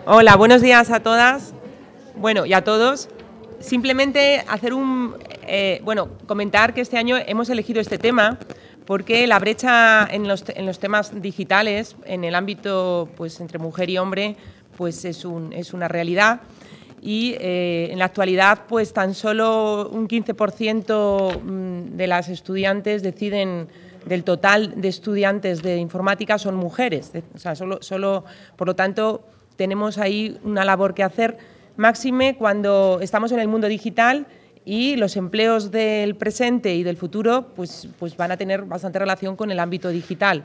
Hola, buenos días a todas, bueno, y a todos. Simplemente hacer comentar que este año hemos elegido este tema porque la brecha en los temas digitales, en el ámbito pues, entre mujer y hombre, pues es una realidad. Y en la actualidad, pues tan solo un 15% de las estudiantes deciden, del total de estudiantes de informática son mujeres. O sea, solo por lo tanto, tenemos ahí una labor que hacer, máxime cuando estamos en el mundo digital y los empleos del presente y del futuro pues van a tener bastante relación con el ámbito digital.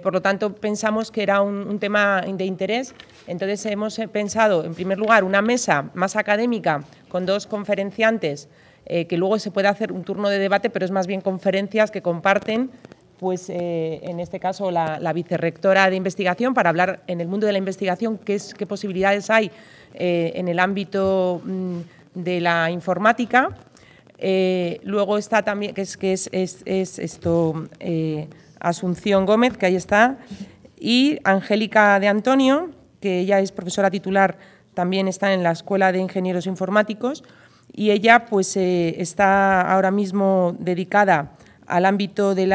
Por lo tanto, pensamos que era un tema de interés. Entonces, hemos pensado, en primer lugar, una mesa más académica con dos conferenciantes, que luego se puede hacer un turno de debate, pero es más bien conferencias que comparten, pues en este caso la vicerrectora de investigación, para hablar en el mundo de la investigación qué posibilidades hay en el ámbito de la informática. Luego está también, Asunción Gómez, que ahí está, y Angélica de Antonio, que ella es profesora titular, también está en la Escuela de Ingenieros Informáticos, y ella pues está ahora mismo dedicada al ámbito de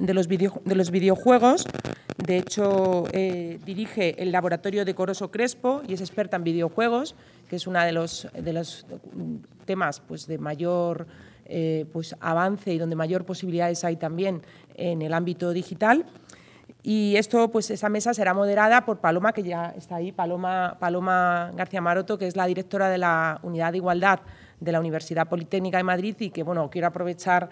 los videojuegos. De hecho, dirige el laboratorio de Coroso Crespo y es experta en videojuegos, que es uno de los temas pues, de mayor pues, avance y donde mayor posibilidades hay también en el ámbito digital. Y esa mesa será moderada por Paloma, que ya está ahí, Paloma García Maroto, que es la directora de la Unidad de Igualdad de la Universidad Politécnica de Madrid, y que bueno, quiero aprovechar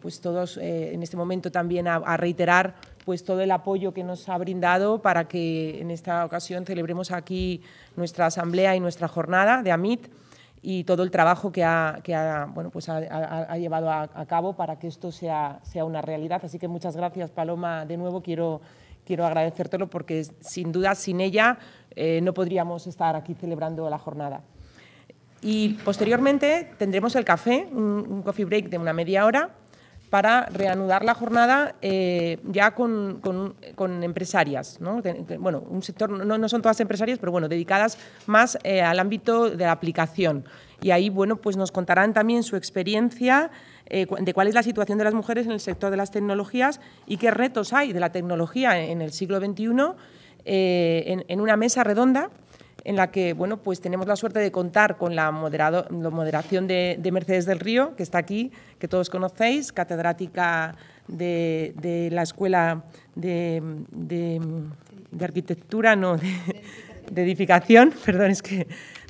pues todos en este momento también a reiterar pues todo el apoyo que nos ha brindado para que en esta ocasión celebremos aquí nuestra asamblea y nuestra jornada de AMIT, y todo el trabajo que ha llevado a cabo para que esto sea una realidad. Así que muchas gracias, Paloma, de nuevo. Quiero agradecértelo porque, sin duda, sin ella no podríamos estar aquí celebrando la jornada. Y posteriormente tendremos el café, un coffee break de una media hora, para reanudar la jornada ya con empresarias, ¿no? Bueno, un sector, no son todas empresarias, pero bueno, dedicadas más al ámbito de la aplicación. Y ahí, bueno, pues nos contarán también su experiencia de cuál es la situación de las mujeres en el sector de las tecnologías y qué retos hay de la tecnología en el siglo XXI en una mesa redonda, en la que bueno, pues tenemos la suerte de contar con la moderación de Mercedes del Río, que está aquí, que todos conocéis, catedrática de la Escuela de Arquitectura, no, de Edificación, perdón,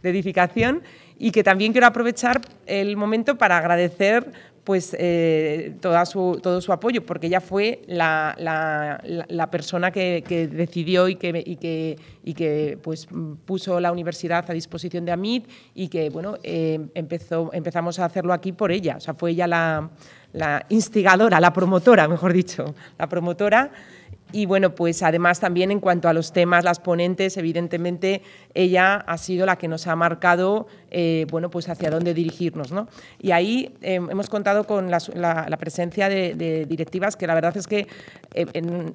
de Edificación, y que también quiero aprovechar el momento para agradecer pues todo su apoyo, porque ella fue la persona que decidió y que pues puso la universidad a disposición de AMIT, y que bueno, empezamos a hacerlo aquí por ella. O sea, fue ella la instigadora, la promotora, mejor dicho, la promotora. Y bueno, pues además también en cuanto a los temas, las ponentes, evidentemente ella ha sido la que nos ha marcado bueno, pues hacia dónde dirigirnos, ¿no? Y ahí hemos contado con la presencia de directivas, que la verdad es que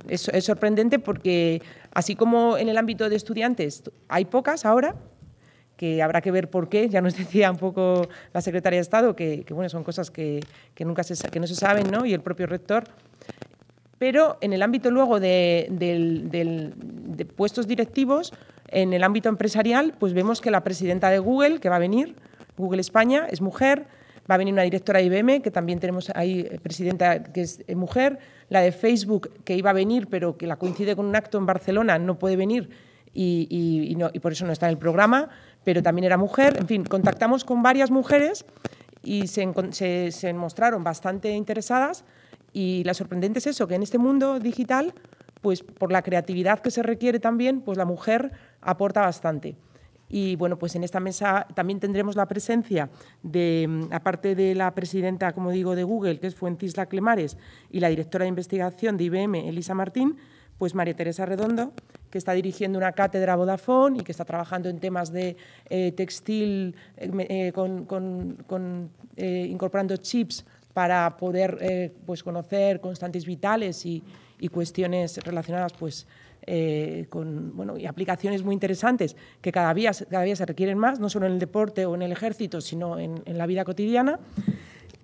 es sorprendente, porque así como en el ámbito de estudiantes hay pocas ahora, que habrá que ver por qué. Ya nos decía un poco la secretaria de Estado que bueno, son cosas que no se saben, ¿no? Y el propio rector. Pero en el ámbito luego de puestos directivos, en el ámbito empresarial, pues vemos que la presidenta de Google, que va a venir, Google España, es mujer. Va a venir una directora de IBM, que también tenemos ahí presidenta, que es mujer. La de Facebook, que iba a venir, pero que la coincide con un acto en Barcelona, no puede venir y por eso no está en el programa, pero también era mujer. En fin, contactamos con varias mujeres y se mostraron bastante interesadas. Y lo sorprendente es eso, que en este mundo digital, pues por la creatividad que se requiere también, pues la mujer aporta bastante. Y bueno, pues en esta mesa también tendremos la presencia de, aparte de la presidenta, como digo, de Google, que es Fuencisla Clemares, y la directora de investigación de IBM, Elisa Martín, pues María Teresa Redondo, que está dirigiendo una cátedra Vodafone y que está trabajando en temas de textil, incorporando chips para poder pues conocer constantes vitales y cuestiones relacionadas pues, y aplicaciones muy interesantes que cada día se requieren más, no solo en el deporte o en el ejército, sino en la vida cotidiana.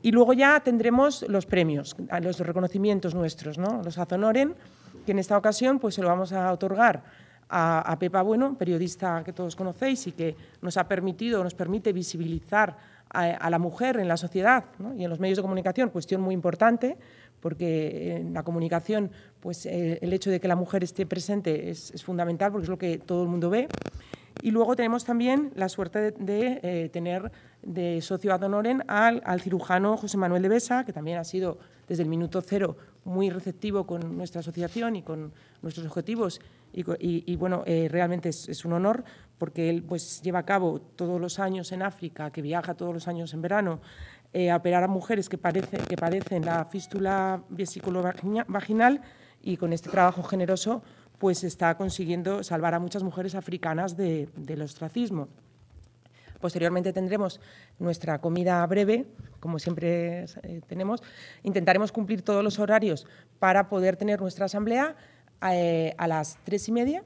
Y luego ya tendremos los premios, los reconocimientos nuestros, ¿no? Los Azonoren, que en esta ocasión pues, se lo vamos a otorgar a Pepa Bueno, periodista que todos conocéis y que nos permite visibilizar a la mujer en la sociedad, ¿no? Y en los medios de comunicación, cuestión muy importante, porque en la comunicación pues, el hecho de que la mujer esté presente es fundamental, porque es lo que todo el mundo ve. Y luego tenemos también la suerte de tener de socio ad honorem al cirujano José Manuel de Besa, que también ha sido desde el minuto cero muy receptivo con nuestra asociación y con nuestros objetivos. Y bueno, realmente es un honor, porque él pues, lleva a cabo todos los años en África, que viaja todos los años en verano, a operar a mujeres que padecen la fístula vesículo-vaginal, y con este trabajo generoso pues está consiguiendo salvar a muchas mujeres africanas del ostracismo. Posteriormente tendremos nuestra comida breve, como siempre tenemos. Intentaremos cumplir todos los horarios para poder tener nuestra asamblea a las 3:30,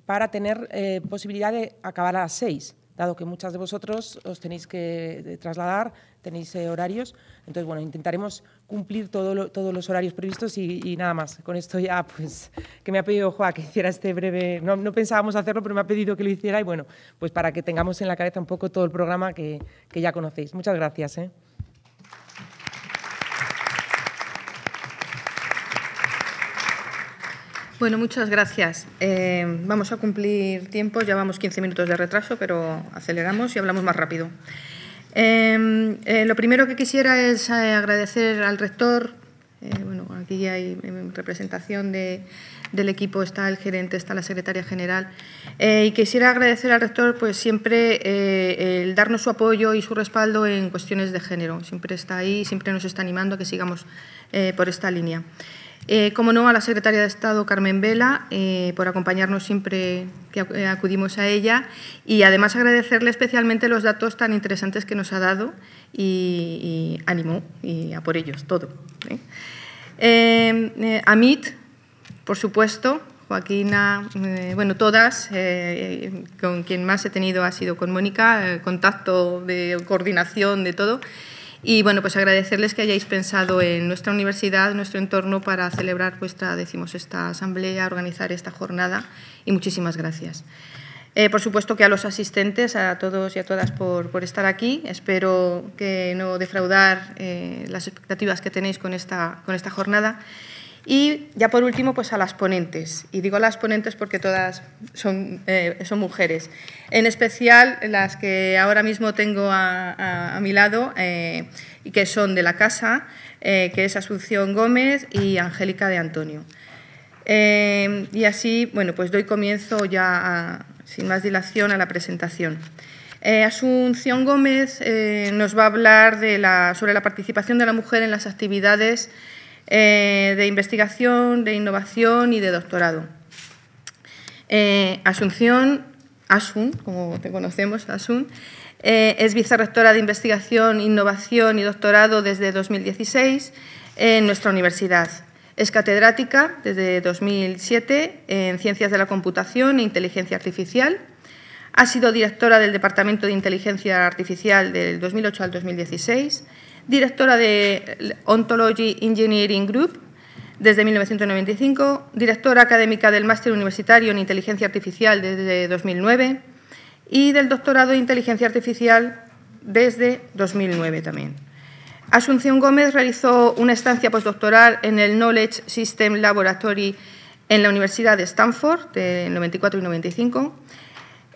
para tener posibilidad de acabar a las 6, dado que muchas de vosotros os tenéis que trasladar, tenéis horarios. Entonces, bueno, intentaremos cumplir todos los horarios previstos y nada más. Con esto ya, pues, que me ha pedido Joa que hiciera este breve… No pensábamos hacerlo, pero me ha pedido que lo hiciera y, bueno, pues para que tengamos en la cabeza un poco todo el programa que ya conocéis. Muchas gracias. Bueno, muchas gracias. Vamos a cumplir tiempo, llevamos 15 minutos de retraso, pero aceleramos y hablamos más rápido. Lo primero que quisiera es agradecer al rector. Bueno, aquí hay en representación del equipo, está el gerente, está la secretaria general. Y quisiera agradecer al rector pues, siempre el darnos su apoyo y su respaldo en cuestiones de género. Siempre está ahí, siempre nos está animando a que sigamos por esta línea. Como no, a la secretaria de Estado, Carmen Vela, por acompañarnos siempre que acudimos a ella, y además agradecerle especialmente los datos tan interesantes que nos ha dado y ánimo y a por ellos, todo. A MIT, por supuesto, Joaquina, bueno, todas, con quien más he tenido ha sido con Mónica, contacto de coordinación de todo. Y bueno, pues agradecerles que hayáis pensado en nuestra universidad, en nuestro entorno, para celebrar vuestra 16ª asamblea, organizar esta jornada, y muchísimas gracias. Por supuesto que a los asistentes, a todos y a todas por estar aquí. Espero que no defraudar las expectativas que tenéis con esta jornada. Y ya por último, pues a las ponentes. Y digo las ponentes porque todas son mujeres. En especial las que ahora mismo tengo a mi lado y que son de la casa, que es Asunción Gómez y Angélica de Antonio. Y así, bueno, pues doy comienzo ya, sin más dilación, a la presentación. Asunción Gómez nos va a hablar sobre la participación de la mujer en las actividades de investigación, de innovación y de doctorado. Asun, como te conocemos, Asun, es vicerrectora de Investigación, Innovación y Doctorado desde 2016 en nuestra universidad. Es catedrática desde 2007 en Ciencias de la Computación e Inteligencia Artificial. Ha sido directora del Departamento de Inteligencia Artificial del 2008 al 2016, directora de Ontology Engineering Group desde 1995, directora académica del Máster Universitario en Inteligencia Artificial desde 2009 y del Doctorado en Inteligencia Artificial desde 2009 también. Asunción Gómez realizó una estancia postdoctoral en el Knowledge System Laboratory en la Universidad de Stanford de 94 y 95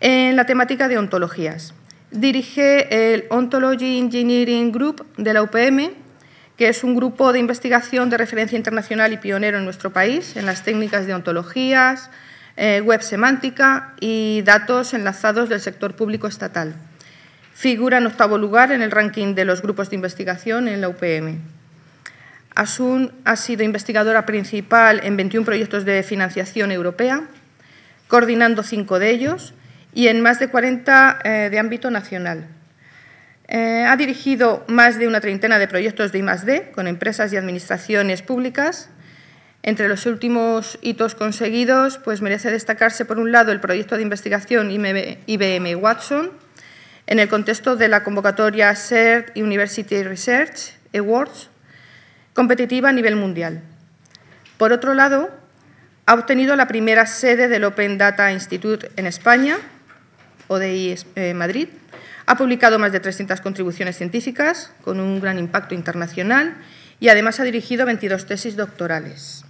en la temática de ontologías. Dirige el Ontology Engineering Group de la UPM, que es un grupo de investigación de referencia internacional y pionero en nuestro país en las técnicas de ontologías, web semántica y datos enlazados del sector público estatal. Figura en 8º lugar en el ranking de los grupos de investigación en la UPM. Asun ha sido investigadora principal en 21 proyectos de financiación europea, coordinando 5 de ellos, y en más de 40 de ámbito nacional. Ha dirigido más de una treintena de proyectos de I+D con empresas y administraciones públicas, Entre los últimos hitos conseguidos, pues merece destacarse, por un lado, el proyecto de investigación IBM Watson, en el contexto de la convocatoria Shared University Research Awards, competitiva a nivel mundial. Por otro lado, ha obtenido la primera sede del Open Data Institute en España, ODI Madrid. Ha publicado más de 300 contribuciones científicas con un gran impacto internacional y además ha dirigido 22 tesis doctorales.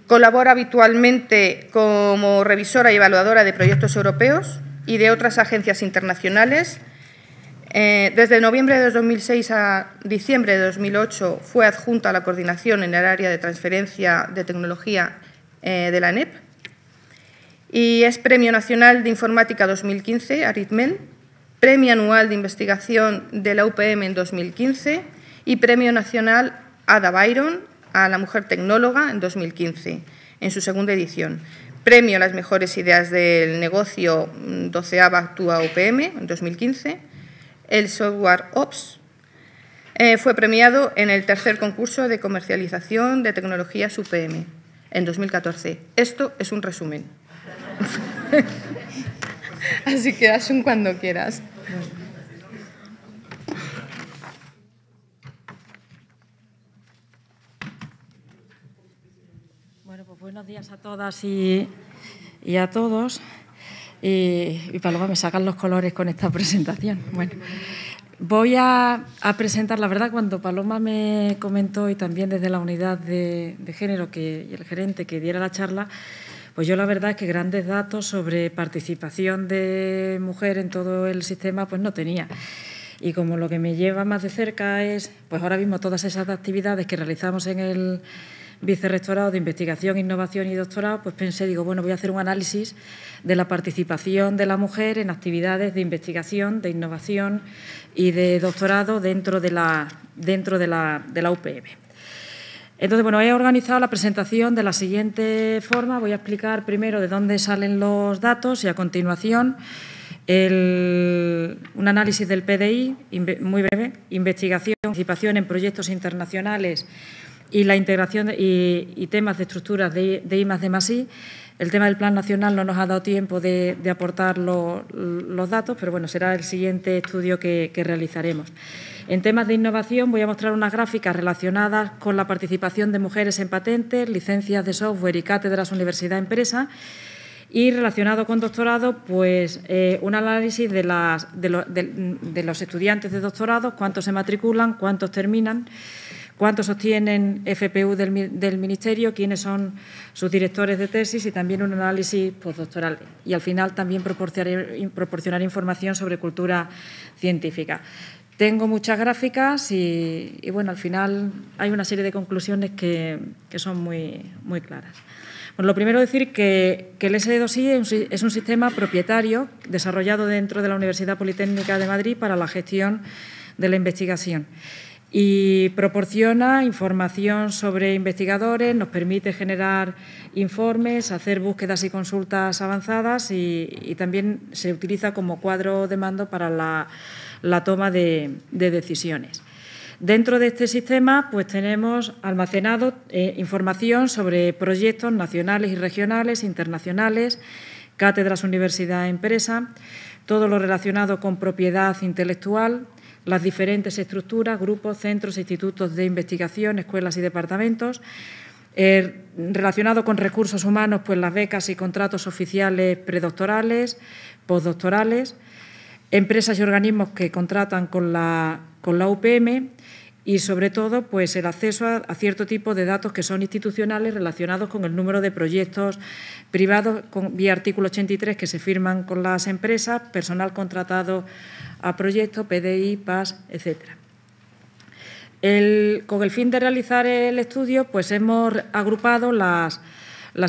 Colabora habitualmente como revisora y evaluadora de proyectos europeos y de otras agencias internacionales. Desde noviembre de 2006 a diciembre de 2008 fue adjunta a la coordinación en el área de transferencia de tecnología de la ANEP y es Premio Nacional de Informática 2015, ARITMEL, Premio Anual de Investigación de la UPM en 2015 y Premio Nacional Ada Byron a la Mujer Tecnóloga en 2015, en su segunda edición. Premio a las Mejores Ideas del Negocio 12ª Actúa UPM en 2015. El Software Ops fue premiado en el tercer concurso de comercialización de tecnologías UPM en 2014. Esto es un resumen. Así que Asun cuando quieras. Bueno, pues buenos días a todas y a todos. Y Paloma, me sacan los colores con esta presentación. Bueno, voy a presentar, la verdad, cuando Paloma me comentó y también desde la unidad de género y el gerente que diera la charla, pues yo la verdad es que grandes datos sobre participación de mujer en todo el sistema pues no tenía. Y como lo que me lleva más de cerca es, pues ahora mismo todas esas actividades que realizamos en el Vicerrectorado de Investigación, Innovación y Doctorado, pues pensé, digo, bueno, voy a hacer un análisis de la participación de la mujer en actividades de investigación, de innovación y de doctorado dentro de la UPM. Entonces, bueno, he organizado la presentación de la siguiente forma. Voy a explicar primero de dónde salen los datos y a continuación un análisis del PDI, muy breve, investigación, participación en proyectos internacionales y la integración y temas de estructuras de I+D+I. El tema del Plan Nacional no nos ha dado tiempo de aportar los datos, pero bueno, será el siguiente estudio que realizaremos. En temas de innovación voy a mostrar unas gráficas relacionadas con la participación de mujeres en patentes, licencias de software y cátedras universidad-empresa. Y relacionado con doctorado, pues un análisis de los estudiantes de doctorado, cuántos se matriculan, cuántos terminan, cuántos obtienen FPU del Ministerio, quiénes son sus directores de tesis y también un análisis postdoctoral. Y al final también proporcionar información sobre cultura científica. Tengo muchas gráficas y bueno, al final hay una serie de conclusiones que son muy, muy claras. Bueno, lo primero es decir que el SD2I es un sistema propietario desarrollado dentro de la Universidad Politécnica de Madrid para la gestión de la investigación y proporciona información sobre investigadores, nos permite generar informes, hacer búsquedas y consultas avanzadas y también se utiliza como cuadro de mando para la toma de decisiones. Dentro de este sistema pues tenemos almacenado información sobre proyectos nacionales y regionales, internacionales, cátedras, universidad, empresa, todo lo relacionado con propiedad intelectual, las diferentes estructuras, grupos, centros, institutos de investigación, escuelas y departamentos. Relacionado con recursos humanos, pues las becas y contratos oficiales predoctorales, postdoctorales, empresas y organismos que contratan con la UPM y, sobre todo, pues el acceso a cierto tipo de datos que son institucionales relacionados con el número de proyectos privados vía artículo 83 que se firman con las empresas, personal contratado a proyectos, PDI, PAS, etcétera. Con el fin de realizar el estudio, pues hemos agrupado las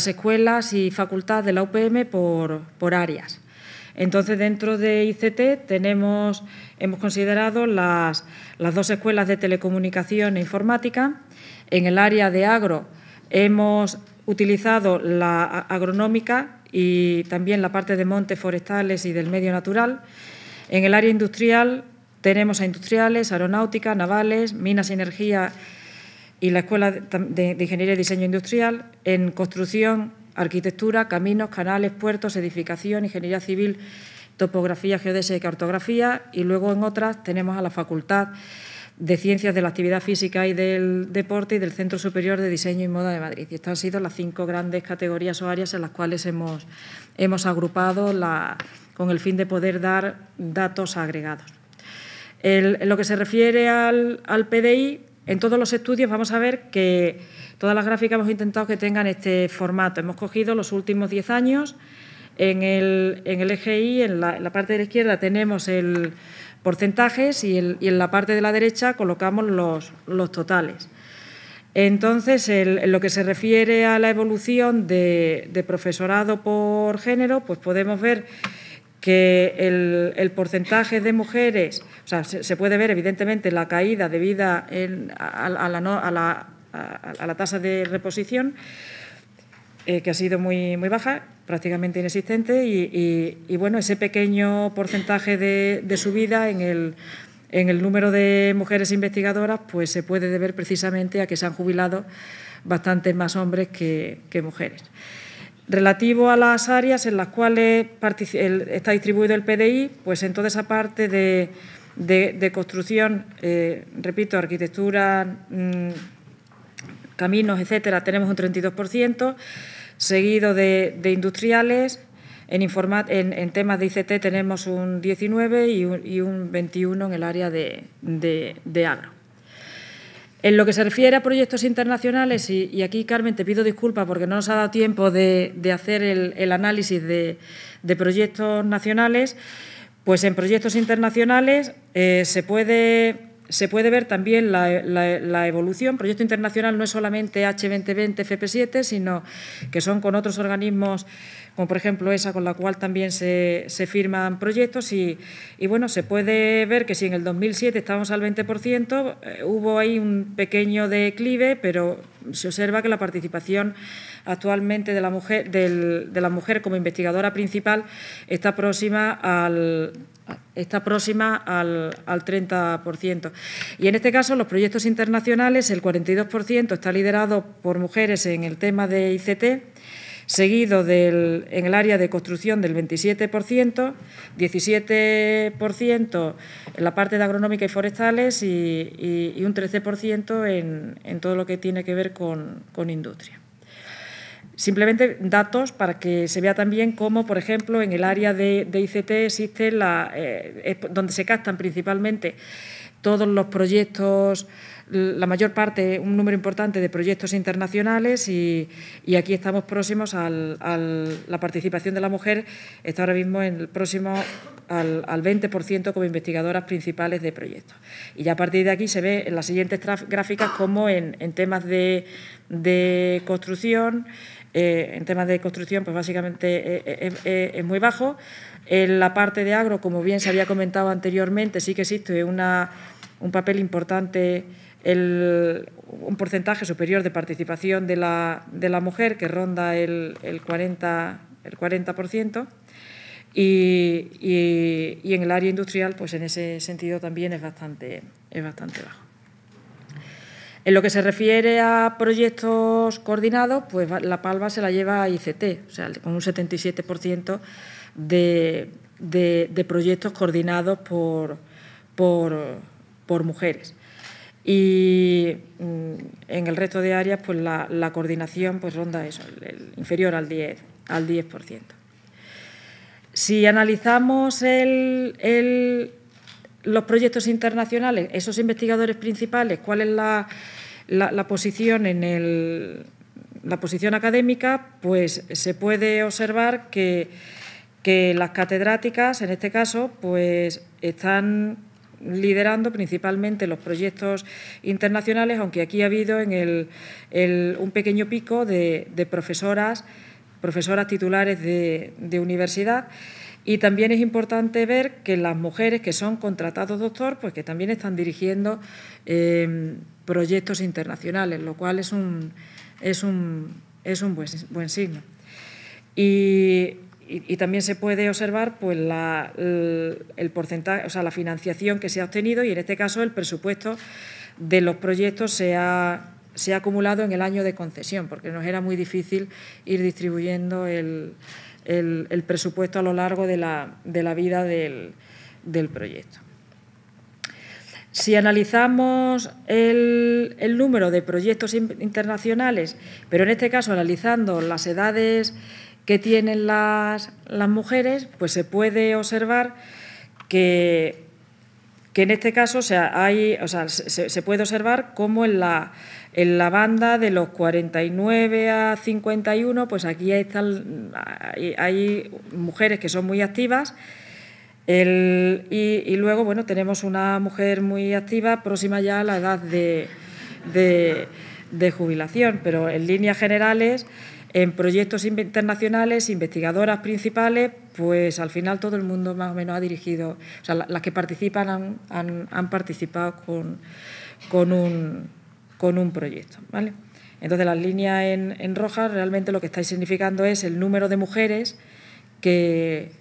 escuelas y facultades de la UPM por áreas. Entonces, dentro de ICT hemos considerado las dos escuelas de telecomunicación e informática. En el área de agro hemos utilizado la agronómica y también la parte de montes forestales y del medio natural. En el área industrial tenemos a industriales, aeronáutica, navales, minas y energía y la Escuela de Ingeniería y Diseño Industrial, en construcción, arquitectura, caminos, canales, puertos, edificación, ingeniería civil, topografía, geodesia y cartografía, y luego en otras tenemos a la Facultad de Ciencias de la Actividad Física y del Deporte y del Centro Superior de Diseño y Moda de Madrid. Y estas han sido las 5 grandes categorías o áreas en las cuales hemos agrupado con el fin de poder dar datos agregados. En lo que se refiere al PDI, en todos los estudios vamos a ver que todas las gráficas hemos intentado que tengan este formato. Hemos cogido los últimos 10 años. En el eje Y, en la parte de la izquierda, tenemos el porcentajes y en la parte de la derecha colocamos los totales. Entonces, en lo que se refiere a la evolución de profesorado por género, pues podemos ver que el porcentaje de mujeres, o sea, se puede ver evidentemente la caída debida a la tasa de reposición, que ha sido muy baja, prácticamente inexistente, y bueno, ese pequeño porcentaje de subida en el número de mujeres investigadoras pues se puede deber precisamente a que se han jubilado bastantes más hombres que mujeres. Relativo a las áreas en las cuales está distribuido el PDI, pues en toda esa parte de construcción, repito, arquitectura, caminos, etcétera, tenemos un 32%, seguido de industriales. En temas de ICT tenemos un 19% y un 21% en el área de agro. En lo que se refiere a proyectos internacionales, y aquí, Carmen, te pido disculpas porque no nos ha dado tiempo de hacer el análisis de proyectos nacionales, pues en proyectos internacionales se puede ver también la evolución. Proyecto internacional no es solamente H2020, FP7, sino que son con otros organismos, como por ejemplo ESA, con la cual también se firman proyectos. Y bueno, se puede ver que si en el 2007 estábamos al 20%, hubo ahí un pequeño declive, pero se observa que la participación actualmente de la mujer como investigadora principal está próxima al 30%. Y en este caso, los proyectos internacionales, el 42% está liderado por mujeres en el tema de ICT, seguido en el área de construcción del 27%, 17% en la parte de agronómica y forestales y un 13% en todo lo que tiene que ver con industria. Simplemente datos para que se vea también cómo, por ejemplo, en el área de ICT existe donde se captan principalmente todos los proyectos, la mayor parte, un número importante de proyectos internacionales, y aquí estamos próximos a la participación de la mujer, está ahora mismo próximo al 20% como investigadoras principales de proyectos. Y ya a partir de aquí se ve en las siguientes gráficas como en temas de construcción. En temas de construcción, pues básicamente es muy bajo. En la parte de agro, como bien se había comentado anteriormente, sí que existe un papel importante, un porcentaje superior de participación de la mujer, que ronda el 40%, y en el área industrial, pues en ese sentido también es bastante bajo. En lo que se refiere a proyectos coordinados, pues la palma se la lleva ICT, o sea, con un 77% de proyectos coordinados por mujeres. Y en el resto de áreas, pues la coordinación pues ronda eso, inferior al 10%. Si analizamos los proyectos internacionales, esos investigadores principales, ¿cuál es la posición la posición académica? Pues se puede observar que las catedráticas, en este caso, pues están liderando principalmente los proyectos internacionales, aunque aquí ha habido un pequeño pico de profesoras titulares de universidad. Y también es importante ver que las mujeres que son contratados doctor, pues que también están dirigiendo proyectos internacionales, lo cual es un buen signo. Y también se puede observar pues el porcentaje, o sea, la financiación que se ha obtenido, y en este caso el presupuesto de los proyectos se ha se ha acumulado en el año de concesión, porque nos era muy difícil ir distribuyendo el presupuesto a lo largo de la vida del proyecto. Si analizamos el número de proyectos internacionales, pero en este caso analizando las edades que tienen las mujeres, pues se puede observar que en este caso se puede observar cómo en la banda de los 49 a 51, pues aquí hay mujeres que son muy activas. Y luego, bueno, tenemos una mujer muy activa próxima ya a la edad de jubilación, pero en líneas generales, en proyectos internacionales, investigadoras principales, pues al final todo el mundo más o menos ha dirigido, o sea, las que participan han participado con un proyecto, ¿vale? Entonces, las líneas en roja realmente lo que estáis significando es el número de mujeres que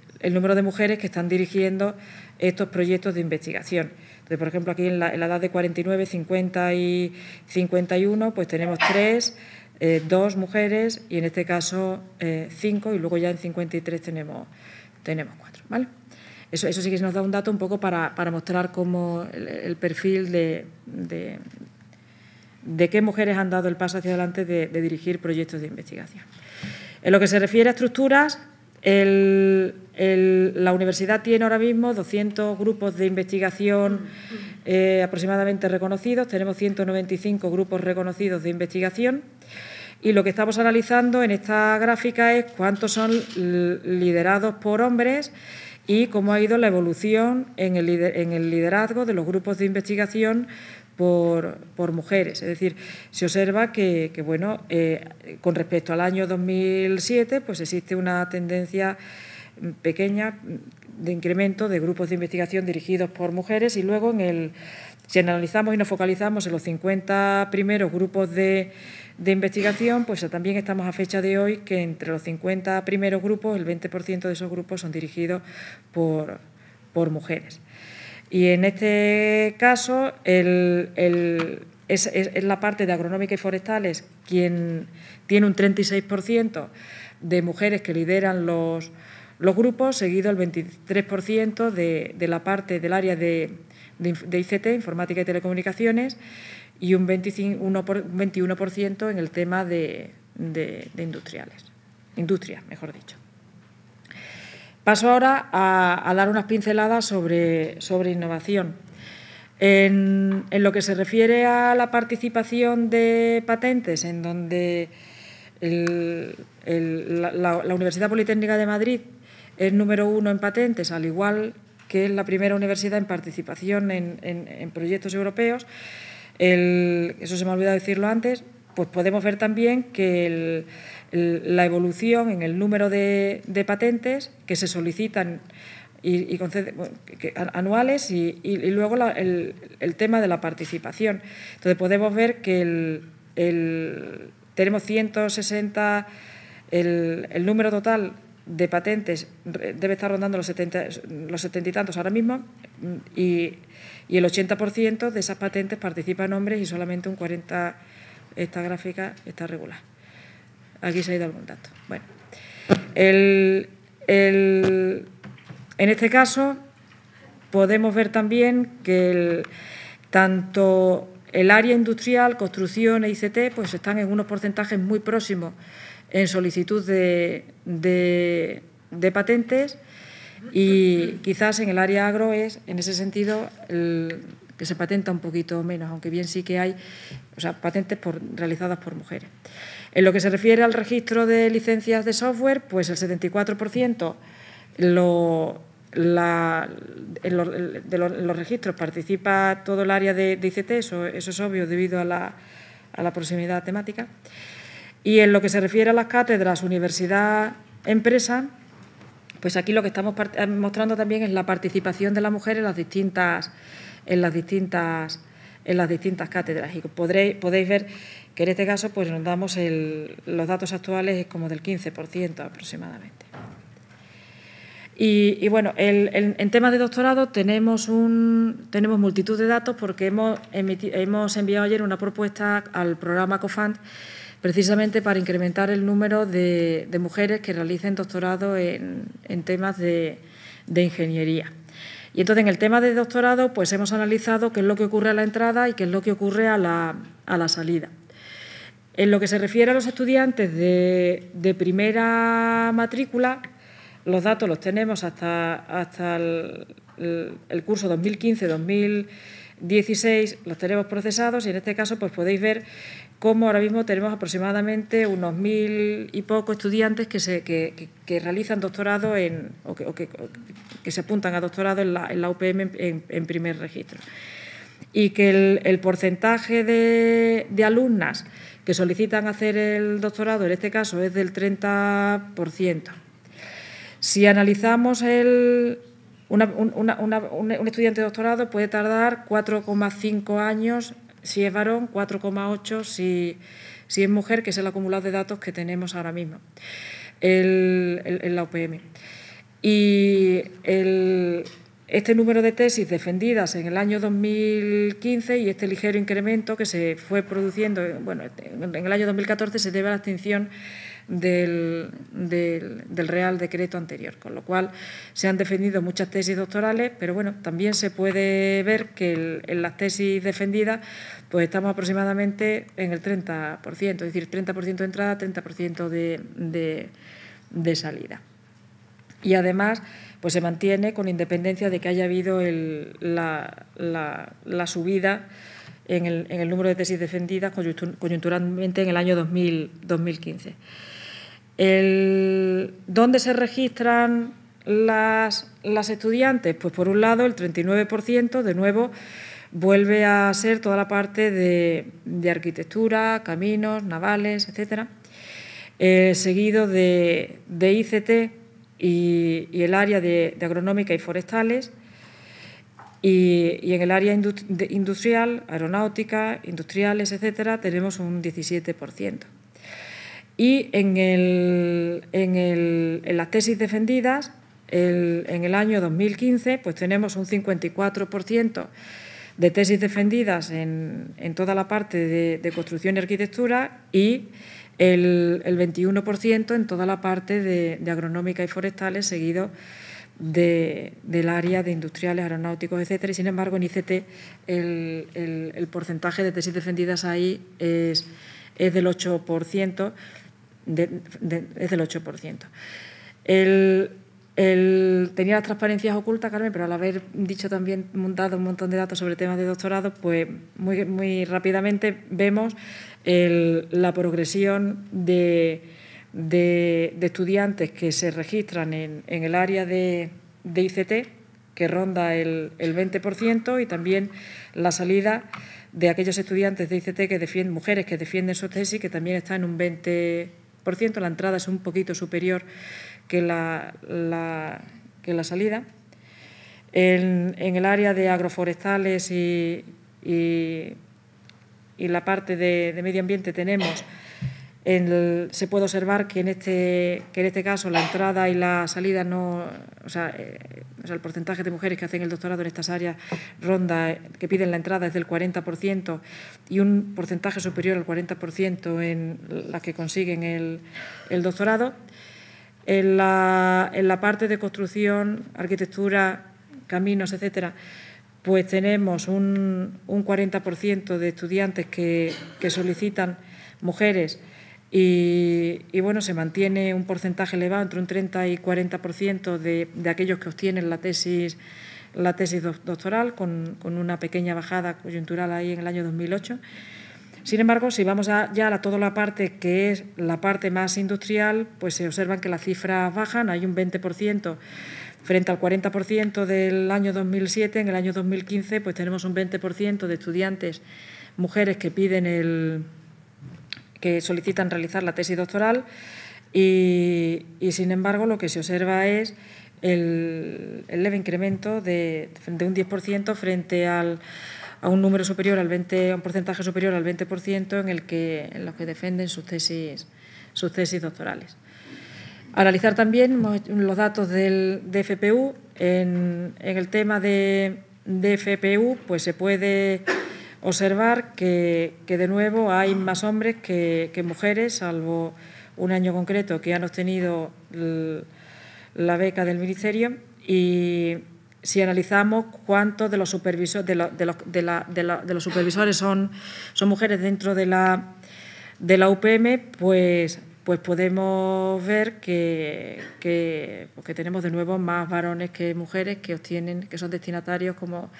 están dirigiendo estos proyectos de investigación. Entonces, por ejemplo, aquí en la edad de 49, 50 y 51, pues tenemos 3, 2 mujeres y en este caso 5, y luego ya en 53 tenemos 4, ¿vale? Eso sí que nos da un dato un poco para mostrar cómo el perfil de qué mujeres han dado el paso hacia adelante de dirigir proyectos de investigación. En lo que se refiere a estructuras, la universidad tiene ahora mismo 200 grupos de investigación aproximadamente reconocidos, tenemos 195 grupos reconocidos de investigación y lo que estamos analizando en esta gráfica es cuántos son liderados por hombres y cómo ha ido la evolución en el liderazgo de los grupos de investigación por mujeres. Es decir, se observa que bueno, con respecto al año 2007, pues existe una tendencia pequeña de incremento de grupos de investigación dirigidos por mujeres y luego si analizamos y nos focalizamos en los 50 primeros grupos de investigación, pues también estamos a fecha de hoy que entre los 50 primeros grupos, el 20% de esos grupos son dirigidos por mujeres. Y en este caso es la parte de agronómica y forestales quien tiene un 36% de mujeres que lideran los grupos, seguido el 23% de la parte del área de ICT, informática y telecomunicaciones, y un 21% en el tema de industria, mejor dicho. Paso ahora a dar unas pinceladas sobre innovación. En lo que se refiere a la participación de patentes, en donde la Universidad Politécnica de Madrid es número 1 en patentes, al igual que es la primera universidad en participación en proyectos europeos, eso se me ha olvidado decirlo antes, pues podemos ver también que la evolución en el número de patentes que se solicitan y anuales y luego el tema de la participación. Entonces podemos ver que tenemos 160, el número total de patentes debe estar rondando los 70 y tantos ahora mismo y el 80% de esas patentes participan hombres y solamente un 40%. Esta gráfica está regular. Aquí se ha ido algún dato. Bueno, en este caso podemos ver también que tanto el área industrial, construcción e ICT pues están en unos porcentajes muy próximos en solicitud de patentes y quizás en el área agro es, en ese sentido, que se patenta un poquito menos, aunque bien sí que hay patentes realizadas por mujeres. En lo que se refiere al registro de licencias de software, pues el 74% de los registros participa todo el área de ICT, eso es obvio debido a la proximidad temática. Y en lo que se refiere a las cátedras universidad-empresa, pues aquí lo que estamos mostrando también es la participación de la mujer en las distintas cátedras. Y podéis ver que en este caso pues nos damos los datos actuales es como del 15% aproximadamente. Y bueno, en temas de doctorado tenemos multitud de datos porque hemos enviado ayer una propuesta al programa COFUND precisamente para incrementar el número de mujeres que realicen doctorado en temas de ingeniería. Y entonces, en el tema de doctorado, pues hemos analizado qué es lo que ocurre a la entrada y qué es lo que ocurre a la salida. En lo que se refiere a los estudiantes de primera matrícula, los datos los tenemos hasta el curso 2015-2016, los tenemos procesados y en este caso pues podéis ver cómo ahora mismo tenemos aproximadamente unos 1.000 y poco estudiantes que realizan doctorado o que se apuntan a doctorado en la UPM en primer registro. Y que el porcentaje de alumnas que solicitan hacer el doctorado, en este caso, es del 30%. Si analizamos un estudiante de doctorado puede tardar 4,5 años si es varón, 4,8 si es mujer, que es el acumulado de datos que tenemos ahora mismo en la UPM. Y este número de tesis defendidas en el año 2015 y este ligero incremento que se fue produciendo, bueno, en el año 2014 se debe a la extinción del Real Decreto anterior, con lo cual se han defendido muchas tesis doctorales, pero bueno, también se puede ver que en las tesis defendidas pues estamos aproximadamente en el 30%, es decir, 30% de entrada, 30% de salida. Y además pues se mantiene con independencia de que haya habido la subida en el número de tesis defendidas coyunturalmente en el año 2015. ¿Dónde se registran las estudiantes? Pues por un lado el 39%, de nuevo, vuelve a ser toda la parte de arquitectura, caminos, navales, etcétera, seguido de ICT y el área de agronómica y forestales, y en el área industrial, aeronáutica, industriales, etcétera, tenemos un 17%. Y en las tesis defendidas, en el año 2015, pues tenemos un 54% de tesis defendidas en toda la parte de construcción y arquitectura y el 21% en toda la parte de agronómica y forestales, seguido del área de industriales, aeronáuticos, etcétera. Y, sin embargo, en ICT el porcentaje de tesis defendidas ahí es del 8%. Es del 8%. Tenía las transparencias ocultas, Carmen, pero al haber dicho también, dado un montón de datos sobre temas de doctorado, pues muy rápidamente vemos la progresión de estudiantes que se registran en el área de ICT, que ronda el 20%, y también la salida de aquellos estudiantes de ICT que defienden, mujeres que defienden su tesis, que también está en un 20%. La entrada es un poquito superior que la salida. En el área de agroforestales y la parte de medio ambiente tenemos, se puede observar que en este caso la entrada y la salida el porcentaje de mujeres que hacen el doctorado en estas áreas que piden la entrada es del 40% y un porcentaje superior al 40% en las que consiguen el doctorado. En la parte de construcción, arquitectura, caminos, etcétera, pues tenemos un 40% de estudiantes que solicitan mujeres y bueno, se mantiene un porcentaje elevado, entre un 30 y 40% de aquellos que obtienen la tesis doctoral, con una pequeña bajada coyuntural ahí en el año 2008. Sin embargo, si vamos ya a toda la parte que es la parte más industrial, pues se observan que las cifras bajan, hay un 20% frente al 40% del año 2007. En el año 2015 pues tenemos un 20% de estudiantes mujeres que solicitan realizar la tesis doctoral y sin embargo, lo que se observa es el leve incremento de un 10% frente a un número superior al 20%, a un porcentaje superior al 20% en los que defienden sus tesis doctorales. Analizar también los datos de FPU. En el tema de FPU, pues se puede observar que de nuevo hay más hombres que mujeres, salvo un año concreto que han obtenido la beca del Ministerio. Y si analizamos cuántos de los supervisores son mujeres dentro de la UPM, pues podemos ver que tenemos de nuevo más varones que mujeres que son destinatarios como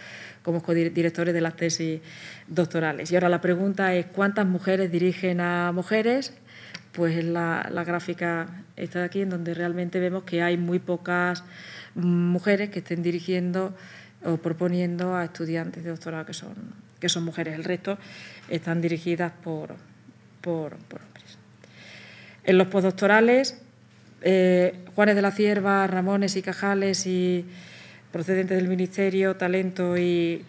codirectores de las tesis doctorales. Y ahora la pregunta es: ¿cuántas mujeres dirigen a mujeres? Pues la gráfica está aquí, en donde realmente vemos que hay muy pocas mujeres que estén dirigiendo o proponiendo a estudiantes de doctorado que son mujeres. El resto están dirigidas por hombres. En los postdoctorales, Juanes de la Cierva, Ramones y Cajales, y procedentes del Ministerio, Talento, y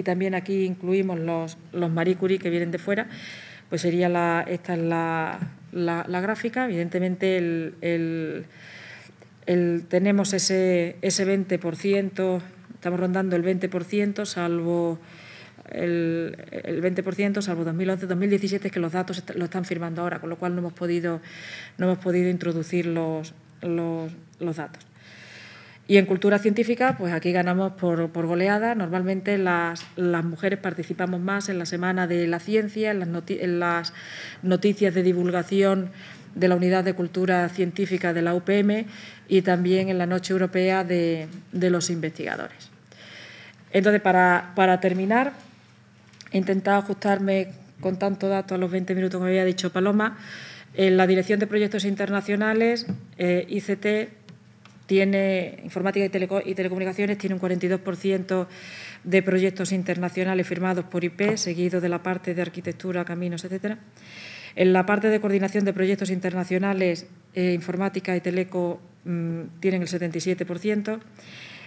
también aquí incluimos los Marie Curie que vienen de fuera. Pues sería esta es la gráfica. Evidentemente tenemos ese 20%, estamos rondando el 20%, salvo el 20%, salvo 2011, 2017, que los datos lo están firmando ahora, con lo cual no hemos podido introducir los datos. Y en cultura científica, pues aquí ganamos por goleada. Normalmente las mujeres participamos más en la Semana de la Ciencia, en las noticias de divulgación de la Unidad de Cultura Científica de la UPM, y también en la Noche Europea de los Investigadores. Entonces, para terminar, he intentado ajustarme con tanto dato a los 20 minutos que me había dicho Paloma. En la Dirección de Proyectos Internacionales, ICT, Informática y Telecomunicaciones, tiene un 42% de proyectos internacionales firmados por IP, seguido de la parte de arquitectura, caminos, etcétera. En la parte de coordinación de proyectos internacionales, Informática y Teleco tienen el 77%.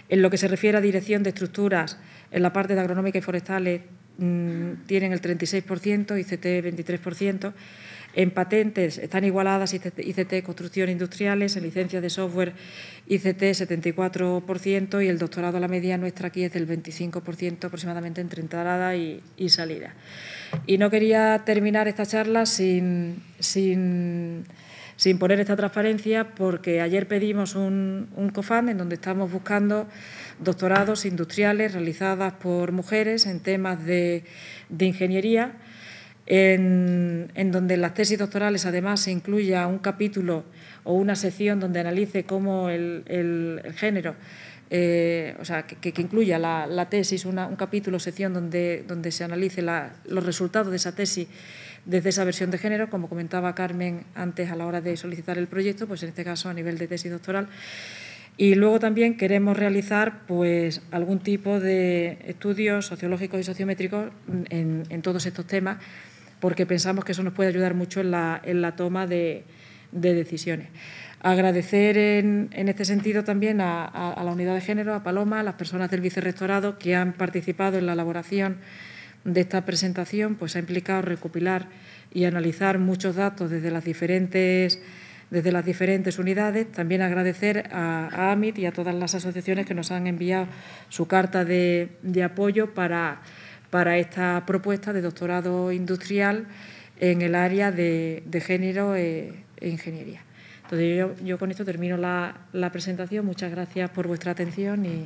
En lo que se refiere a dirección de estructuras, en la parte de agronómica y forestales tienen el 36%, ICT 23%. En patentes están igualadas ICT, construcción industriales. En licencias de software, ICT 74%, y el doctorado, la media nuestra aquí es del 25% aproximadamente entre entrada y salida. Y no quería terminar esta charla sin poner esta transparencia, porque ayer pedimos un COFAND en donde estamos buscando doctorados industriales realizadas por mujeres en temas de ingeniería, en donde las tesis doctorales además se incluya un capítulo o una sección donde analice cómo el género, o sea, que incluya la tesis, un capítulo o sección donde se analice los resultados de esa tesis desde esa versión de género, como comentaba Carmen antes a la hora de solicitar el proyecto, pues en este caso a nivel de tesis doctoral. Y luego también queremos realizar pues algún tipo de estudios sociológicos y sociométricos en todos estos temas, porque pensamos que eso nos puede ayudar mucho en la toma de decisiones. Agradecer en este sentido también a la unidad de género, a Paloma, a las personas del vicerrectorado que han participado en la elaboración de esta presentación, pues ha implicado recopilar y analizar muchos datos desde las diferentes unidades. También agradecer a AMIT y a todas las asociaciones que nos han enviado su carta de apoyo para esta propuesta de doctorado industrial en el área de género e ingeniería. Entonces, yo con esto termino la presentación. Muchas gracias por vuestra atención y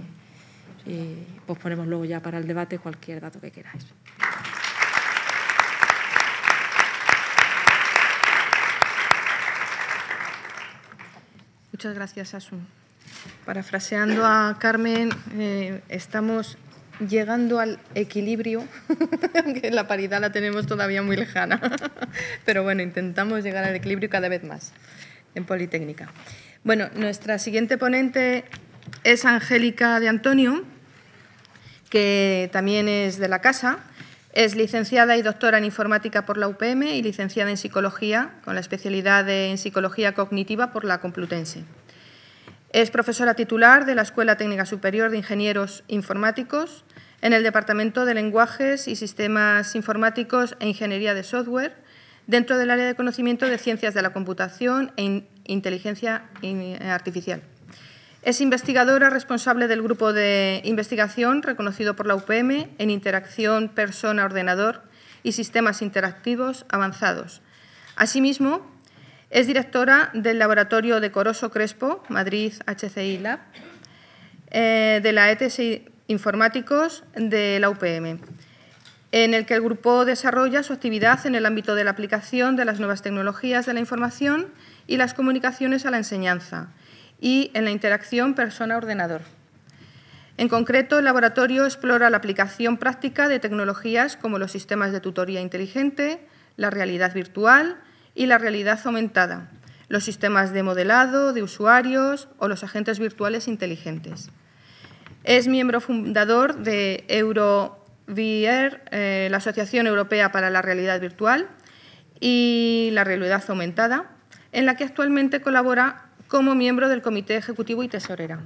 posponemos luego ya para el debate cualquier dato que queráis. Muchas gracias, Asun. Parafraseando a Carmen, estamos llegando al equilibrio, aunque la paridad la tenemos todavía muy lejana, pero bueno, intentamos llegar al equilibrio cada vez más en Politécnica. Bueno, nuestra siguiente ponente es Angélica de Antonio, que también es de la casa. Es licenciada y doctora en informática por la UPM y licenciada en psicología, con la especialidad en psicología cognitiva por la Complutense. Es profesora titular de la Escuela Técnica Superior de Ingenieros Informáticos en el Departamento de Lenguajes y Sistemas Informáticos e Ingeniería de Software, dentro del área de conocimiento de Ciencias de la Computación e inteligencia artificial. Es investigadora responsable del grupo de investigación reconocido por la UPM en interacción persona-ordenador y sistemas interactivos avanzados. Asimismo, es directora del laboratorio de Coroso Crespo, Madrid HCI Lab, de la ETS Informáticos de la UPM, en el que el grupo desarrolla su actividad en el ámbito de la aplicación de las nuevas tecnologías de la información y las comunicaciones a la enseñanza y en la interacción persona-ordenador. En concreto, el laboratorio explora la aplicación práctica de tecnologías como los sistemas de tutoría inteligente, la realidad virtual y la realidad aumentada, los sistemas de modelado de usuarios o los agentes virtuales inteligentes. Es miembro fundador de EuroVR, la Asociación Europea para la Realidad Virtual y la Realidad Aumentada, en la que actualmente colabora como miembro del Comité Ejecutivo y tesorera.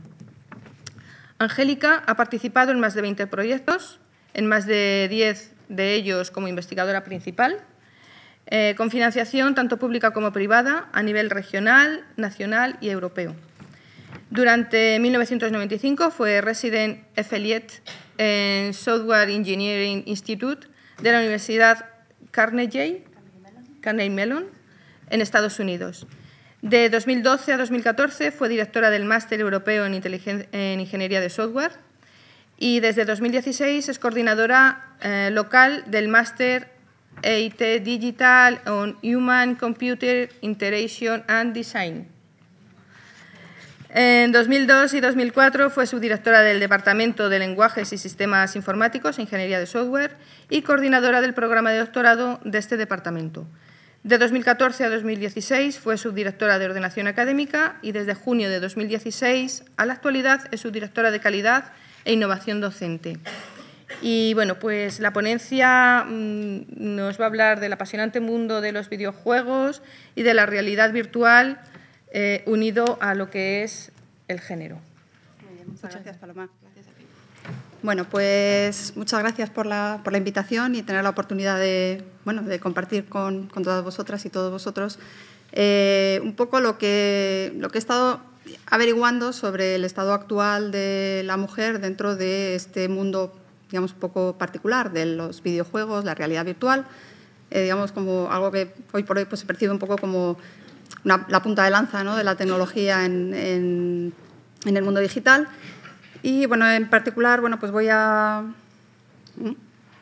Angélica ha participado en más de 20 proyectos, en más de 10 de ellos como investigadora principal, con financiación tanto pública como privada a nivel regional, nacional y europeo. Durante 1995 fue Resident Affiliate en Software Engineering Institute de la Universidad Carnegie Mellon en Estados Unidos. De 2012 a 2014 fue directora del Máster Europeo en Ingeniería de Software y desde 2016 es coordinadora local del Máster EIT Digital on Human Computer Interaction and Design. En 2002 y 2004 fue subdirectora del Departamento de Lenguajes y Sistemas Informáticos e Ingeniería de Software y coordinadora del programa de doctorado de este departamento. De 2014 a 2016 fue subdirectora de Ordenación Académica y desde junio de 2016 a la actualidad es subdirectora de Calidad e Innovación Docente. Y bueno, pues la ponencia nos va a hablar del apasionante mundo de los videojuegos y de la realidad virtual unido a lo que es el género. Muy bien, muchas gracias, Paloma. Bueno, pues muchas gracias por la invitación y tener la oportunidad de compartir con todas vosotras y todos vosotros un poco lo que he estado averiguando sobre el estado actual de la mujer dentro de este mundo, digamos, un poco particular de los videojuegos, la realidad virtual, digamos, como algo que hoy por hoy pues, se percibe un poco como la punta de lanza, ¿no?, de la tecnología en el mundo digital. Y, bueno, en particular, bueno, pues voy a...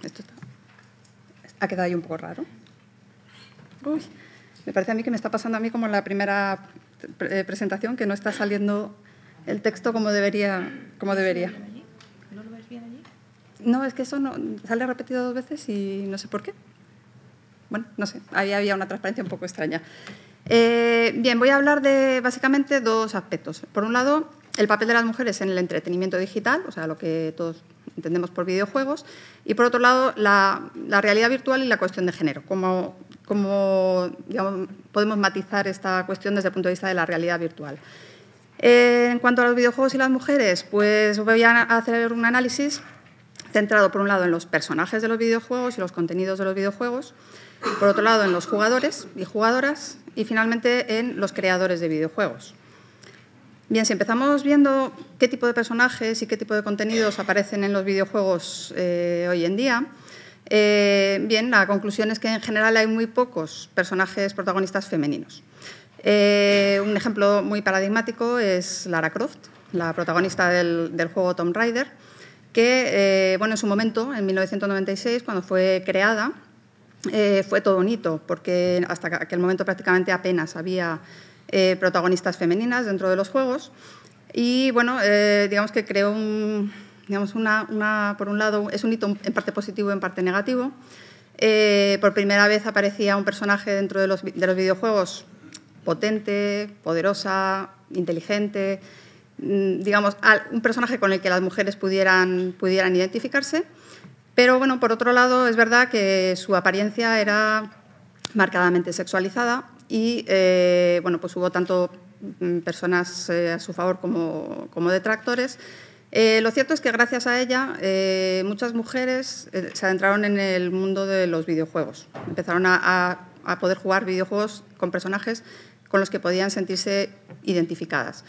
Esto ha quedado ahí un poco raro. Uy, me parece a mí que me está pasando a mí como en la primera presentación, que no está saliendo el texto como debería. ¿No lo ves bien allí? No, es que eso no, sale repetido 2 veces y no sé por qué. Bueno, no sé, ahí había una transparencia un poco extraña. Bien, voy a hablar de básicamente 2 aspectos. Por un lado, el papel de las mujeres en el entretenimiento digital, o sea, lo que todos entendemos por videojuegos, y por otro lado, la realidad virtual y la cuestión de género, cómo digamos, podemos matizar esta cuestión desde el punto de vista de la realidad virtual. En cuanto a los videojuegos y las mujeres, pues voy a hacer un análisis centrado, por un lado, en los personajes de los videojuegos y los contenidos de los videojuegos, por otro lado, en los jugadores y jugadoras, y finalmente en los creadores de videojuegos. Bien, si empezamos viendo qué tipo de personajes y qué tipo de contenidos aparecen en los videojuegos hoy en día, bien, la conclusión es que en general hay muy pocos personajes protagonistas femeninos. Un ejemplo muy paradigmático es Lara Croft, la protagonista del juego Tomb Raider, que bueno, en su momento, en 1996, cuando fue creada, fue todo un hito, porque hasta aquel momento prácticamente apenas había protagonistas femeninas dentro de los juegos y, bueno, digamos que creó por un lado, es un hito en parte positivo y en parte negativo. Por primera vez aparecía un personaje dentro de los videojuegos potente, poderosa, inteligente, digamos, un personaje con el que las mujeres pudieran identificarse. Pero, bueno, por otro lado, es verdad que su apariencia era marcadamente sexualizada y, bueno, pues hubo tanto personas a su favor como detractores. Lo cierto es que gracias a ella muchas mujeres se adentraron en el mundo de los videojuegos. Empezaron a poder jugar videojuegos con personajes con los que podían sentirse identificadas.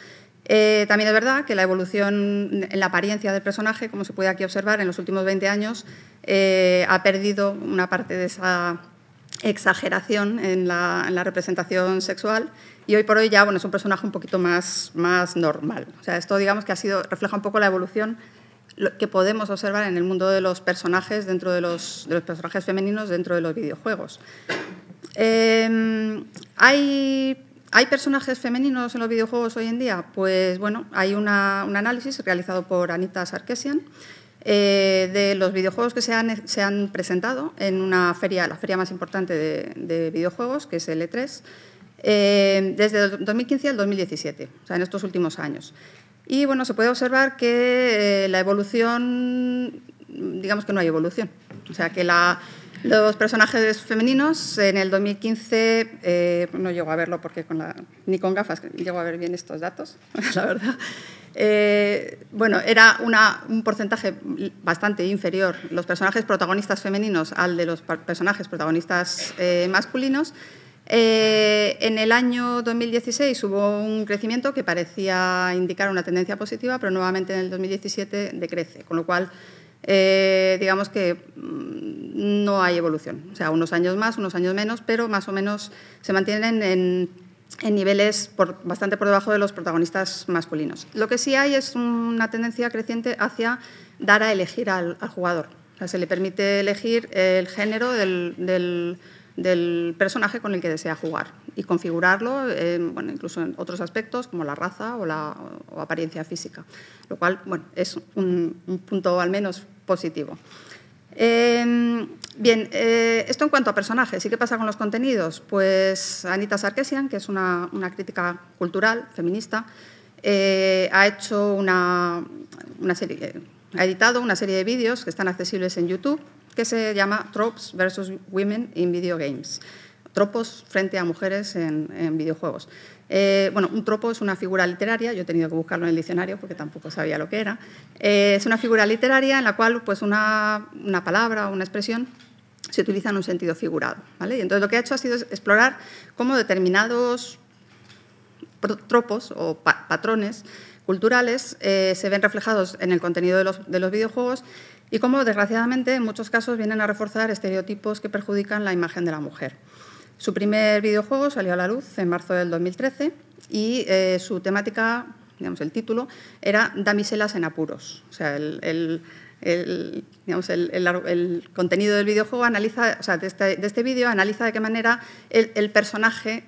También es verdad que la evolución en la apariencia del personaje, como se puede aquí observar, en los últimos 20 años ha perdido una parte de esa exageración en la representación sexual y hoy por hoy ya es un personaje un poquito más normal. O sea, esto digamos que refleja un poco la evolución que podemos observar en el mundo de los personajes dentro de los personajes femeninos dentro de los videojuegos. ¿Hay personajes femeninos en los videojuegos hoy en día? Pues bueno, hay un análisis realizado por Anita Sarkeesian de los videojuegos que se han presentado en una feria, la feria más importante de videojuegos, que es el E3, desde el 2015 al 2017, o sea, en estos últimos años. Y bueno, se puede observar que la evolución, digamos que no hay evolución. O sea, que los personajes femeninos en el 2015, no llego a verlo porque ni con gafas llego a ver bien estos datos, la verdad. Bueno, era un porcentaje bastante inferior los personajes protagonistas femeninos al de los personajes protagonistas masculinos. En el año 2016 hubo un crecimiento que parecía indicar una tendencia positiva, pero nuevamente en el 2017 decrece, con lo cual digamos que no hay evolución. O sea, unos años más, unos años menos, pero más o menos se mantienen en niveles bastante por debajo de los protagonistas masculinos. Lo que sí hay es una tendencia creciente hacia dar a elegir al jugador. O sea, se le permite elegir el género del personaje con el que desea jugar y configurarlo, incluso en otros aspectos como la raza o apariencia física, lo cual es un punto al menos positivo. Bien, esto en cuanto a personajes. ¿Y qué pasa con los contenidos? Pues Anita Sarkeesian, que es una crítica cultural feminista, ha hecho ha editado una serie de vídeos que están accesibles en YouTube, que se llama Tropes versus Women in Video Games. Tropos frente a mujeres en videojuegos. Un tropo es una figura literaria, yo he tenido que buscarlo en el diccionario porque tampoco sabía lo que era. Es una figura literaria en la cual pues, una palabra o una expresión se utiliza en un sentido figurado, ¿vale? Y entonces lo que ha hecho ha sido explorar cómo determinados tropos o patrones culturales se ven reflejados en el contenido de los videojuegos y cómo, desgraciadamente, en muchos casos vienen a reforzar estereotipos que perjudican la imagen de la mujer. Su primer videojuego salió a la luz en marzo del 2013 y su temática, digamos, el título, era Damiselas en apuros. O sea, el contenido del videojuego analiza, o sea, de este vídeo analiza de qué manera el personaje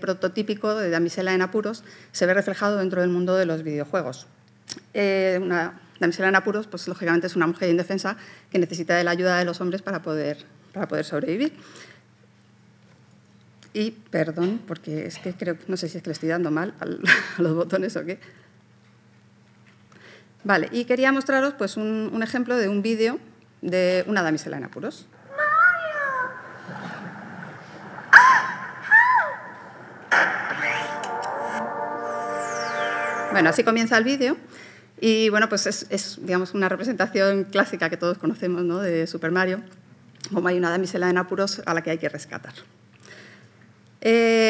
prototípico de damisela en apuros se ve reflejado dentro del mundo de los videojuegos. Una damisela en apuros, pues lógicamente es una mujer indefensa que necesita de la ayuda de los hombres para poder sobrevivir. Y, perdón, porque es que no sé si es que le estoy dando mal a los botones o qué. Vale, y quería mostraros pues, un ejemplo de un vídeo de una damisela en apuros. Bueno, así comienza el vídeo. Y bueno, pues es digamos, una representación clásica que todos conocemos, ¿no?, de Super Mario, como hay una damisela en apuros a la que hay que rescatar.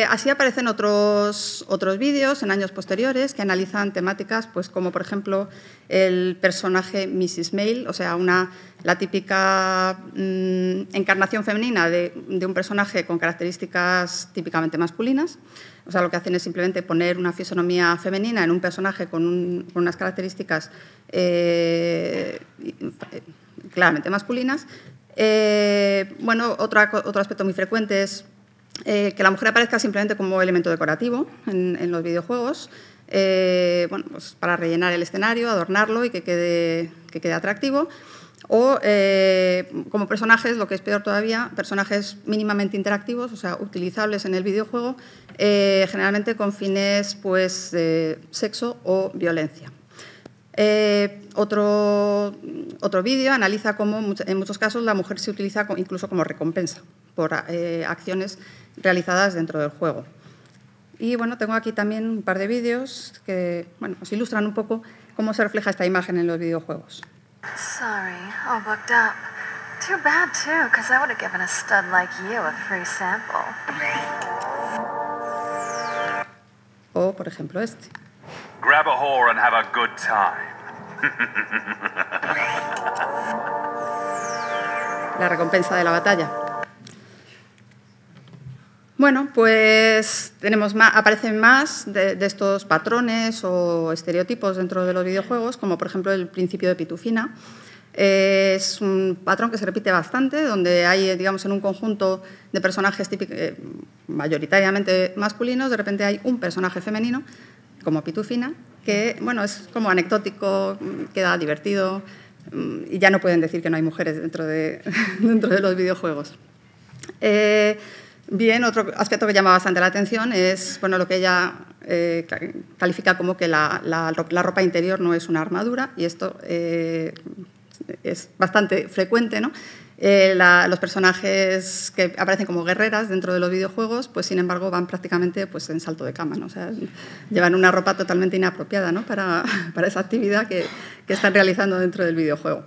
Así aparecen otros vídeos en años posteriores que analizan temáticas pues, como, por ejemplo, el personaje Mrs. Mail, o sea, la típica encarnación femenina de un personaje con características típicamente masculinas. O sea, lo que hacen es simplemente poner una fisonomía femenina en un personaje con unas características claramente masculinas. Otro aspecto muy frecuente es que la mujer aparezca simplemente como elemento decorativo en los videojuegos, pues para rellenar el escenario, adornarlo y que quede atractivo. O como personajes, lo que es peor todavía, personajes mínimamente interactivos, o sea, utilizables en el videojuego, generalmente con fines pues, de sexo o violencia. Otro vídeo analiza cómo en muchos casos la mujer se utiliza incluso como recompensa por acciones realizadas dentro del juego. Y bueno, tengo aquí también un par de vídeos que os ilustran un poco cómo se refleja esta imagen en los videojuegos. Sorry, all booked up. Too bad too, because I would have given a stud like you a free sample. o, por ejemplo, este. Grab a whore and have a good time. La recompensa de la batalla. Bueno, pues aparecen más de estos patrones o estereotipos dentro de los videojuegos, como por ejemplo el principio de Pitufina. Es un patrón que se repite bastante, donde hay, digamos, en un conjunto de personajes mayoritariamente masculinos, de repente hay un personaje femenino, como Pitufina, que bueno, es como anecdótico, queda divertido y ya no pueden decir que no hay mujeres dentro de los videojuegos. Bien, otro aspecto que llama bastante la atención es bueno, lo que ella califica como que la ropa interior no es una armadura, y esto es bastante frecuente, ¿no? Los personajes que aparecen como guerreras dentro de los videojuegos, pues sin embargo van prácticamente pues, en salto de cama, ¿no? O sea, llevan una ropa totalmente inapropiada, ¿no? para esa actividad que están realizando dentro del videojuego.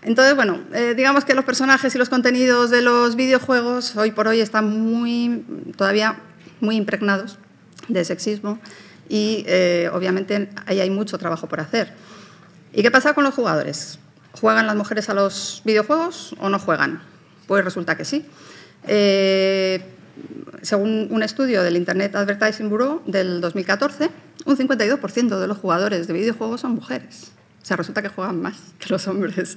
Entonces, bueno, digamos que los personajes y los contenidos de los videojuegos hoy por hoy están todavía muy impregnados de sexismo y obviamente ahí hay mucho trabajo por hacer. ¿Y qué pasa con los jugadores? ¿Juegan las mujeres a los videojuegos o no juegan? Pues resulta que sí. Según un estudio del Internet Advertising Bureau del 2014, un 52% de los jugadores de videojuegos son mujeres. O sea, resulta que juegan más que los hombres.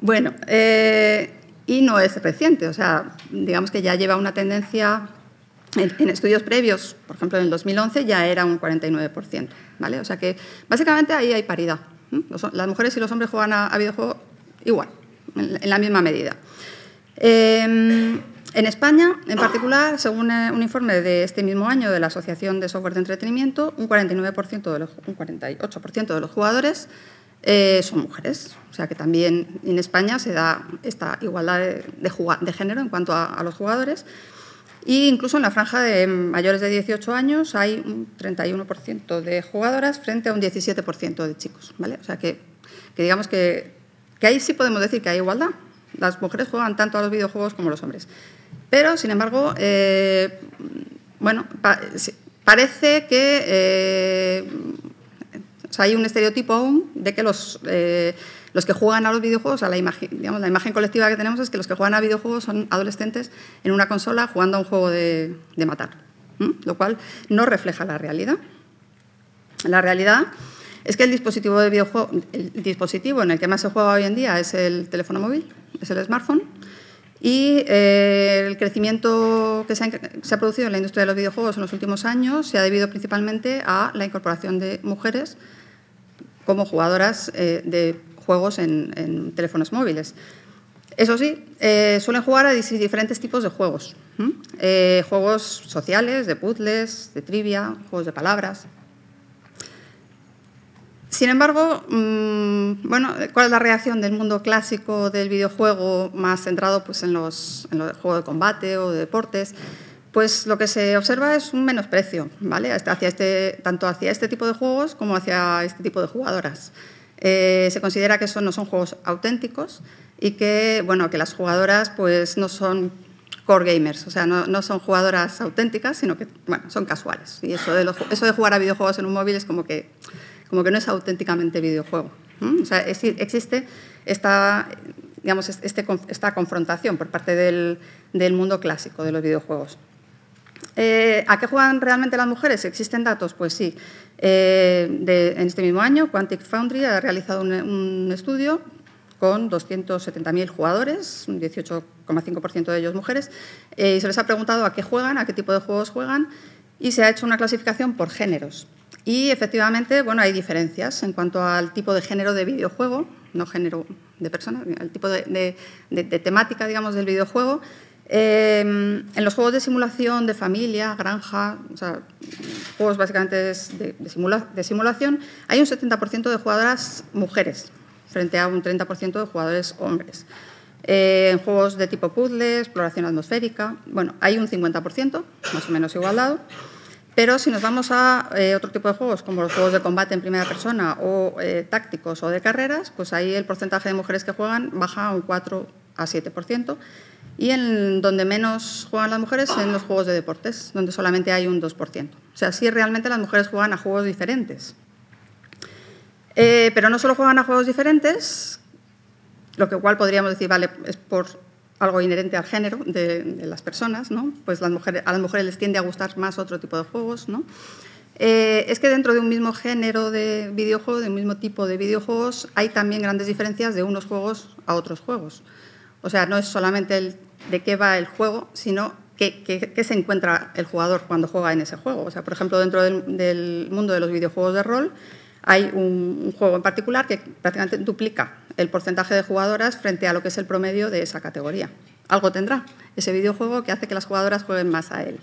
Bueno, y no es reciente, o sea, digamos que ya lleva una tendencia, en estudios previos, por ejemplo, en el 2011 ya era un 49%, ¿vale? O sea que básicamente ahí hay paridad. Las mujeres y los hombres juegan a videojuegos igual, en la misma medida. En España, en particular, según un informe de este mismo año de la Asociación de Software de Entretenimiento, un 48% de los jugadores son mujeres. O sea que también en España se da esta igualdad de género en cuanto a los jugadores. E incluso en la franja de mayores de 18 años hay un 31% de jugadoras frente a un 17% de chicos, ¿vale? O sea que digamos que ahí sí podemos decir que hay igualdad. Las mujeres juegan tanto a los videojuegos como los hombres. Pero, sin embargo, bueno, parece que o sea, hay un estereotipo aún de que los que juegan a los videojuegos, la imagen colectiva que tenemos es que los que juegan a videojuegos son adolescentes en una consola jugando a un juego de matar, lo cual no refleja la realidad. La realidad es que el dispositivo en el que más se juega hoy en día es el teléfono móvil, es el smartphone, y el crecimiento que se ha producido en la industria de los videojuegos en los últimos años se ha debido principalmente a la incorporación de mujeres como jugadoras de juegos en teléfonos móviles. Eso sí, suelen jugar a diferentes tipos de juegos. Juegos sociales, de puzzles, de trivia, juegos de palabras. Sin embargo, bueno, ¿cuál es la reacción del mundo clásico del videojuego más centrado pues, en los juegos de combate o de deportes? Pues lo que se observa es un menosprecio, ¿vale? Tanto hacia este tipo de juegos como hacia este tipo de jugadoras. Se considera que no son juegos auténticos y que, bueno, que las jugadoras pues, no son core gamers, o sea, no son jugadoras auténticas, sino que bueno, son casuales. Y eso de jugar a videojuegos en un móvil es como que no es auténticamente videojuego. O sea, existe esta confrontación por parte del mundo clásico de los videojuegos. ¿A qué juegan realmente las mujeres? ¿Existen datos? Pues sí. En este mismo año, Quantic Foundry ha realizado un estudio con 270.000 jugadores, un 18,5% de ellos mujeres, y se les ha preguntado a qué juegan, a qué tipo de juegos juegan, y se ha hecho una clasificación por géneros. Y efectivamente, bueno, hay diferencias en cuanto al tipo de género de videojuego, no género de persona, el tipo de temática, digamos, del videojuego. En los juegos de simulación, de familia, granja, o sea, juegos básicamente de simulación, hay un 70% de jugadoras mujeres frente a un 30% de jugadores hombres. En juegos de tipo puzzle, exploración atmosférica, bueno, hay un 50%, más o menos igualado. Pero si nos vamos a otro tipo de juegos, como los juegos de combate en primera persona o tácticos o de carreras, pues ahí el porcentaje de mujeres que juegan baja a un 4 a 7%. y en donde menos juegan las mujeres en los juegos de deportes, donde solamente hay un 2%. O sea, sí realmente las mujeres juegan a juegos diferentes. Pero no solo juegan a juegos diferentes, lo que igual podríamos decir, vale, es por algo inherente al género de las personas, ¿no? Pues a las mujeres les tiende a gustar más otro tipo de juegos, ¿no? Es que dentro de un mismo género de videojuego, de un mismo tipo de videojuegos, hay también grandes diferencias de unos juegos a otros juegos. O sea, no es solamente de qué va el juego, sino qué se encuentra el jugador cuando juega en ese juego. O sea, por ejemplo, dentro del mundo de los videojuegos de rol, hay un juego en particular que prácticamente duplica el porcentaje de jugadoras frente a lo que es el promedio de esa categoría. Algo tendrá ese videojuego que hace que las jugadoras jueguen más a él.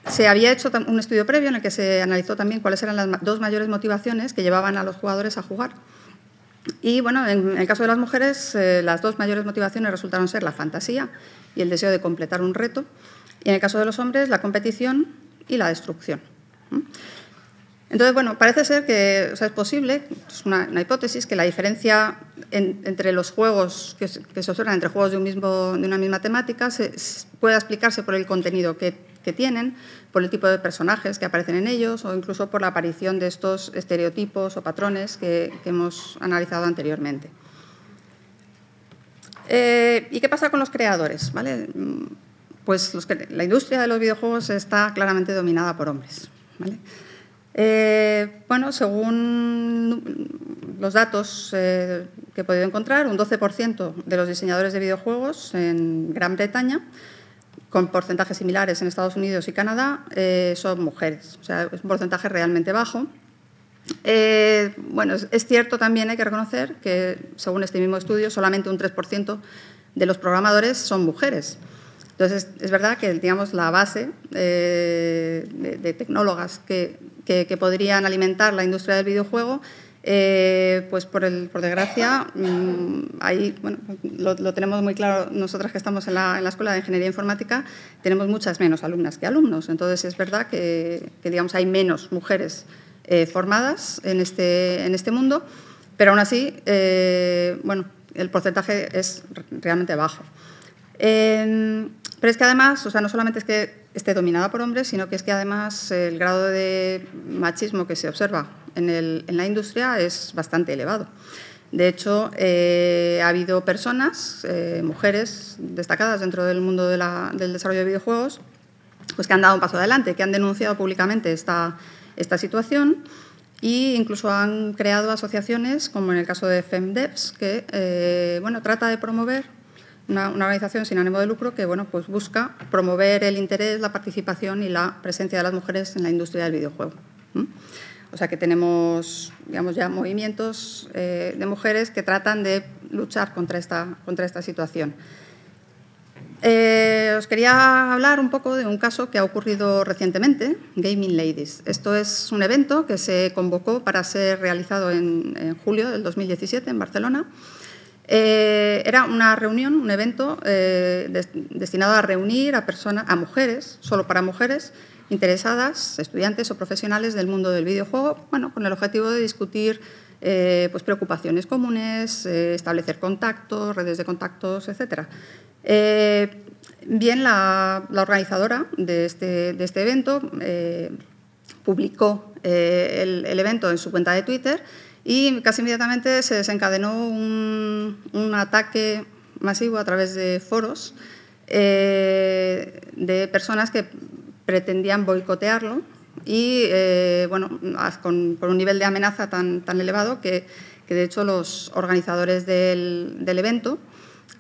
Se había hecho un estudio previo en el que se analizó también cuáles eran las 2 mayores motivaciones que llevaban a los jugadores a jugar. Y bueno, en el caso de las mujeres, las 2 mayores motivaciones resultaron ser la fantasía y el deseo de completar un reto. Y en el caso de los hombres, la competición y la destrucción. Entonces, bueno, parece ser que es posible, es una hipótesis, que la diferencia entre los juegos que se observan entre juegos de una misma temática pueda explicarse por el contenido que tienen, por el tipo de personajes que aparecen en ellos o incluso por la aparición de estos estereotipos o patrones que hemos analizado anteriormente. ¿Y qué pasa con los creadores? ¿Vale? Pues la industria de los videojuegos está claramente dominada por hombres, ¿vale? Bueno, según los datos que he podido encontrar, un 12% de los diseñadores de videojuegos en Gran Bretaña, con porcentajes similares en Estados Unidos y Canadá, son mujeres. O sea, es un porcentaje realmente bajo. Bueno, es cierto también, hay que reconocer que, según este mismo estudio, solamente un 3% de los programadores son mujeres. Entonces, es verdad que, digamos, la base de tecnólogas que podrían alimentar la industria del videojuego, pues por desgracia, ahí, bueno, lo tenemos muy claro nosotras que estamos en la Escuela de Ingeniería Informática, tenemos muchas menos alumnas que alumnos. Entonces, es verdad que digamos, hay menos mujeres formadas en este mundo, pero aún así, bueno, el porcentaje es realmente bajo. Pero es que además, o sea, no solamente es que esté dominada por hombres, sino que es que además el grado de machismo que se observa en la industria es bastante elevado. De hecho, ha habido personas, mujeres destacadas dentro del mundo del desarrollo de videojuegos, pues que han dado un paso adelante, que han denunciado públicamente esta situación e incluso han creado asociaciones, como en el caso de FemDevs, que bueno, trata de promover una organización sin ánimo de lucro que bueno, pues busca promover el interés, la participación y la presencia de las mujeres en la industria del videojuego. O sea que tenemos, digamos, ya movimientos de mujeres que tratan de luchar contra esta situación. Os quería hablar un poco de un caso que ha ocurrido recientemente, Gaming Ladies. Esto es un evento que se convocó para ser realizado en julio del 2017 en Barcelona. Era una reunión, un evento destinado a reunir a mujeres, solo para mujeres interesadas, estudiantes o profesionales del mundo del videojuego, bueno, con el objetivo de discutir pues preocupaciones comunes, establecer contactos, redes de contactos, etc. Bien, la organizadora de este evento publicó el evento en su cuenta de Twitter y casi inmediatamente se desencadenó un ataque masivo a través de foros de personas que pretendían boicotearlo y, bueno, por un nivel de amenaza tan elevado que de hecho los organizadores del evento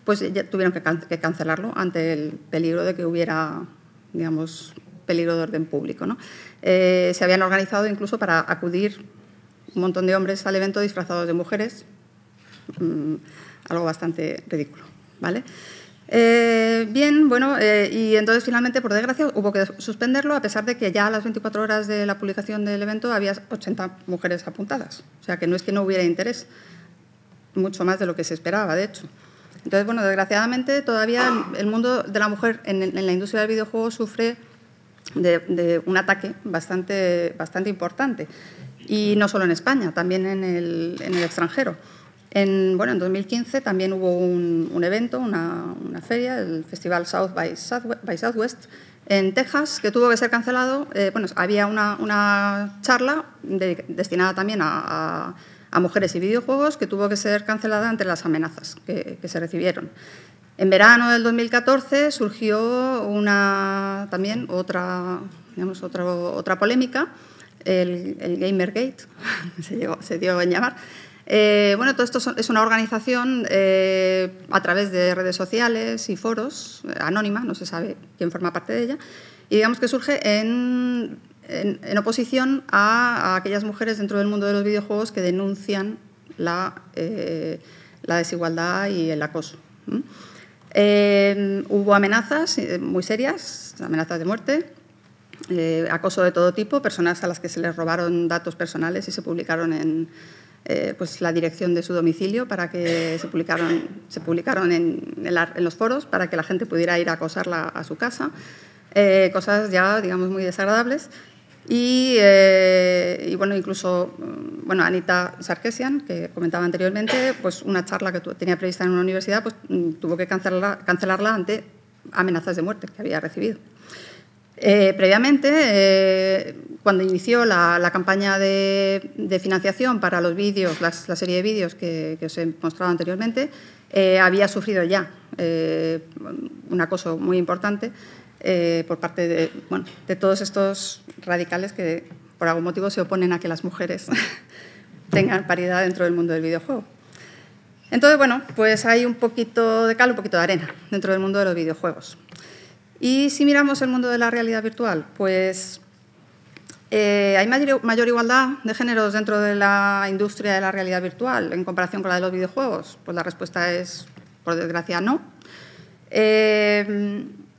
pues ya tuvieron que cancelarlo ante el peligro de que hubiera, digamos, peligro de orden público, ¿no? Se habían organizado incluso para acudir un montón de hombres al evento disfrazados de mujeres, algo bastante ridículo, ¿vale? Bien, bueno, y entonces finalmente, por desgracia, hubo que suspenderlo a pesar de que ya a las 24 horas de la publicación del evento había 80 mujeres apuntadas. O sea, que no es que no hubiera interés, mucho más de lo que se esperaba, de hecho. Entonces, bueno, desgraciadamente todavía el mundo de la mujer en la industria del videojuego sufre de un ataque bastante importante. Y no solo en España, también en el extranjero. En 2015 también hubo un evento, una feria, el Festival South by Southwest, en Texas, que tuvo que ser cancelado. Había una charla destinada también a mujeres y videojuegos que tuvo que ser cancelada ante las amenazas que se recibieron. En verano del 2014 surgió también otra polémica, el Gamergate, se dio en llamar. Todo esto es una organización a través de redes sociales y foros, anónima, no se sabe quién forma parte de ella, y digamos que surge en oposición a aquellas mujeres dentro del mundo de los videojuegos que denuncian la desigualdad y el acoso. Hubo amenazas muy serias, amenazas de muerte, acoso de todo tipo, personas a las que se les robaron datos personales y se publicaron en la dirección de su domicilio para que se publicaron en los foros para que la gente pudiera ir a acosarla a su casa. Cosas ya, digamos, muy desagradables. Incluso Anita Sarkeesian, que comentaba anteriormente, pues una charla que tenía prevista en una universidad, pues tuvo que cancelarla ante amenazas de muerte que había recibido. Previamente, cuando inició la campaña de financiación para los vídeos, la serie de vídeos que os he mostrado anteriormente, había sufrido ya un acoso muy importante por parte de todos estos radicales que por algún motivo se oponen a que las mujeres tengan paridad dentro del mundo del videojuego. Entonces, pues hay un poquito de cal, un poquito de arena dentro del mundo de los videojuegos. Y si miramos el mundo de la realidad virtual, pues ¿hay mayor igualdad de géneros dentro de la industria de la realidad virtual en comparación con la de los videojuegos? Pues la respuesta es, por desgracia, no.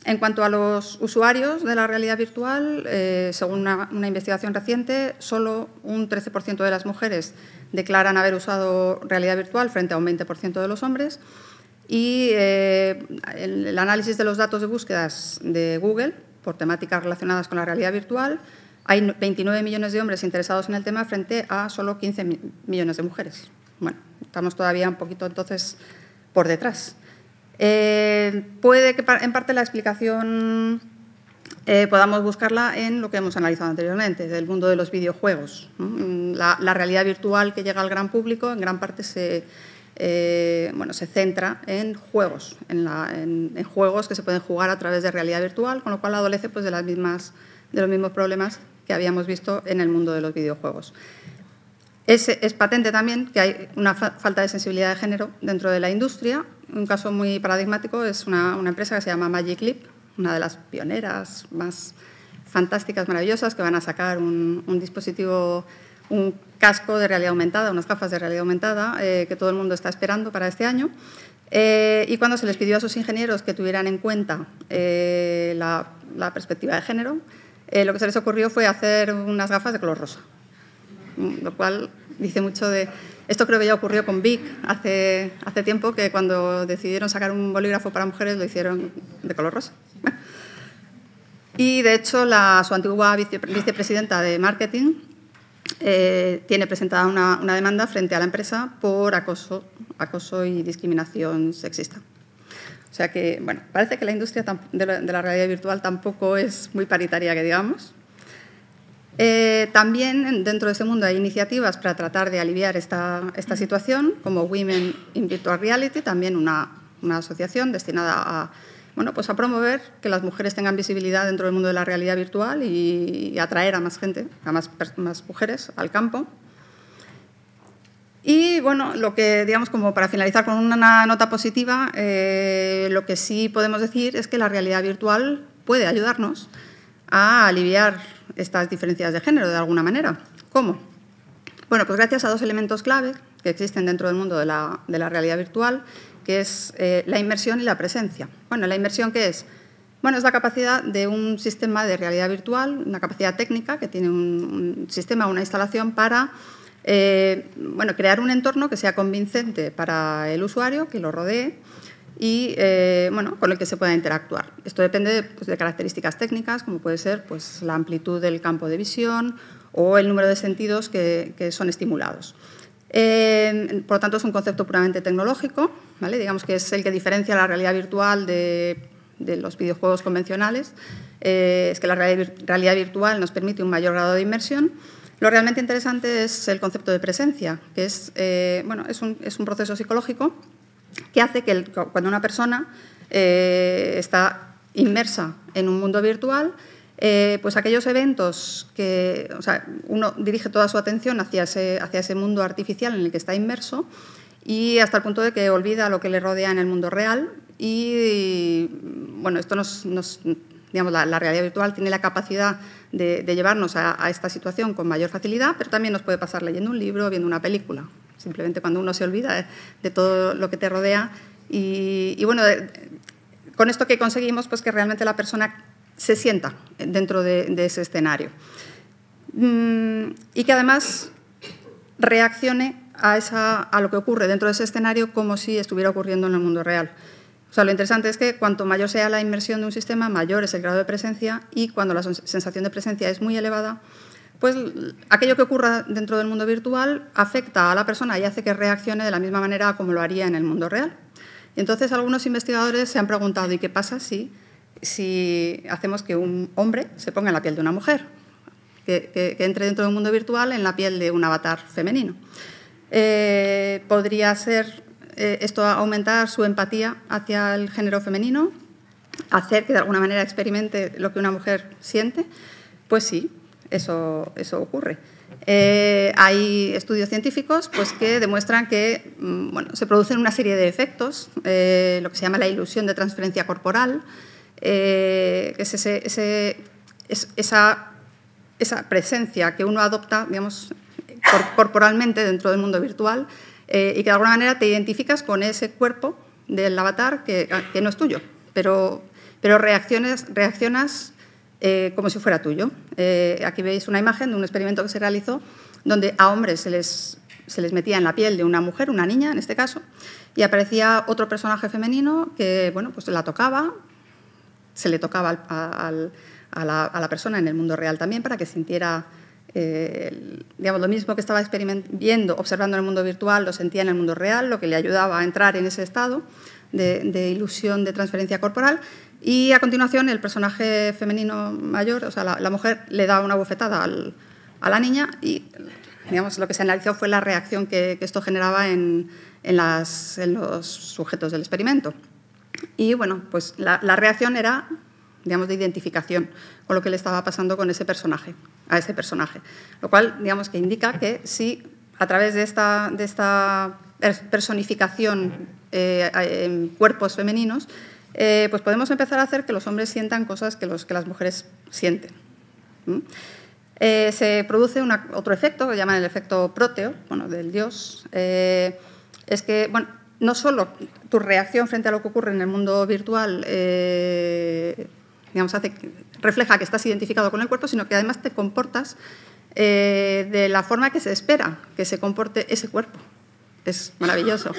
En cuanto a los usuarios de la realidad virtual, según una investigación reciente, solo un 13% de las mujeres declaran haber usado realidad virtual frente a un 20% de los hombres. Y el análisis de los datos de búsquedas de Google por temáticas relacionadas con la realidad virtual, hay 29 millones de hombres interesados en el tema frente a solo 15 millones de mujeres. Bueno, estamos todavía un poquito entonces por detrás. Puede que en parte la explicación podamos buscarla en lo que hemos analizado anteriormente, del mundo de los videojuegos. La realidad virtual que llega al gran público en gran parte se centra en juegos, en juegos que se pueden jugar a través de realidad virtual, con lo cual adolece pues, de los mismos problemas que habíamos visto en el mundo de los videojuegos. Es patente también que hay una falta de sensibilidad de género dentro de la industria. Un caso muy paradigmático es una empresa que se llama Magic Leap, una de las pioneras más fantásticas, maravillosas, que van a sacar un dispositivo, un casco de realidad aumentada, unas gafas de realidad aumentada que todo el mundo está esperando para este año. Y cuando se les pidió a sus ingenieros que tuvieran en cuenta la perspectiva de género, lo que se les ocurrió fue hacer unas gafas de color rosa, lo cual dice mucho de... Esto creo que ya ocurrió con Bic hace tiempo, que cuando decidieron sacar un bolígrafo para mujeres lo hicieron de color rosa. Y, de hecho, su antigua vicepresidenta de marketing tiene presentada una demanda frente a la empresa por acoso y discriminación sexista. O sea que, parece que la industria de la realidad virtual tampoco es muy paritaria, que digamos. También dentro de ese mundo hay iniciativas para tratar de aliviar esta situación, como Women in Virtual Reality, también una asociación destinada a promover que las mujeres tengan visibilidad dentro del mundo de la realidad virtual y atraer a más gente, a más mujeres al campo. Y, lo que, digamos, como para finalizar con una nota positiva, lo que sí podemos decir es que la realidad virtual puede ayudarnos a aliviar estas diferencias de género de alguna manera. ¿Cómo? Pues gracias a dos elementos clave que existen dentro del mundo de la realidad virtual, que es la inmersión y la presencia. ¿La inmersión qué es? Es la capacidad de un sistema de realidad virtual, una capacidad técnica que tiene un sistema, una instalación para crear un entorno que sea convincente para el usuario, que lo rodee y con el que se pueda interactuar. Esto depende de características técnicas, como puede ser la amplitud del campo de visión o el número de sentidos que son estimulados. Por lo tanto, es un concepto puramente tecnológico, ¿vale? Digamos que es el que diferencia la realidad virtual de los videojuegos convencionales. Es que la realidad virtual nos permite un mayor grado de inmersión. Lo realmente interesante es el concepto de presencia, que es un proceso psicológico que hace que cuando una persona está inmersa en un mundo virtual, pues aquellos eventos que, o sea, uno dirige toda su atención hacia ese mundo artificial en el que está inmerso y hasta el punto de que olvida lo que le rodea en el mundo real y, bueno, esto digamos, la realidad virtual tiene la capacidad de llevarnos a esta situación con mayor facilidad, pero también nos puede pasar leyendo un libro o viendo una película, simplemente cuando uno se olvida de todo lo que te rodea y bueno, con esto que conseguimos, pues que realmente la persona se sienta dentro de ese escenario y que además reaccione a lo que ocurre dentro de ese escenario como si estuviera ocurriendo en el mundo real. O sea, lo interesante es que cuanto mayor sea la inmersión de un sistema, mayor es el grado de presencia y cuando la sensación de presencia es muy elevada, pues aquello que ocurra dentro del mundo virtual afecta a la persona y hace que reaccione de la misma manera como lo haría en el mundo real. Y entonces algunos investigadores se han preguntado, ¿y qué pasa si hacemos que un hombre se ponga en la piel de una mujer? Que entre dentro del mundo virtual en la piel de un avatar femenino. ¿Podría ser esto aumentar su empatía hacia el género femenino? ¿Hacer que de alguna manera experimente lo que una mujer siente? Pues sí, eso ocurre. Hay estudios científicos pues, que demuestran que se producen una serie de efectos, lo que se llama la ilusión de transferencia corporal, que es esa presencia que uno adopta, digamos, corporalmente dentro del mundo virtual y que de alguna manera te identificas con ese cuerpo del avatar que no es tuyo, pero reaccionas como si fuera tuyo. Aquí veis una imagen de un experimento que se realizó donde a hombres se les metía en la piel de una mujer, una niña en este caso, y aparecía otro personaje femenino que bueno, pues la tocaba, se le tocaba a la persona en el mundo real también para que sintiera digamos, lo mismo que estaba observando en el mundo virtual, lo sentía en el mundo real, lo que le ayudaba a entrar en ese estado de ilusión de transferencia corporal. Y a continuación el personaje femenino mayor, o sea, la mujer le da una bofetada a la niña y digamos, lo que se analizó fue la reacción que esto generaba en los sujetos del experimento. Y bueno, pues la reacción era, digamos, de identificación con lo que le estaba pasando con a ese personaje. Lo cual, digamos, que indica que si a través de esta personificación en cuerpos femeninos, pues podemos empezar a hacer que los hombres sientan cosas que las mujeres sienten. Se produce otro efecto que llaman el efecto próteo, del dios. Es que, no solo tu reacción frente a lo que ocurre en el mundo virtual digamos, refleja que estás identificado con el cuerpo, sino que además te comportas de la forma que se espera que se comporte ese cuerpo. Es maravilloso.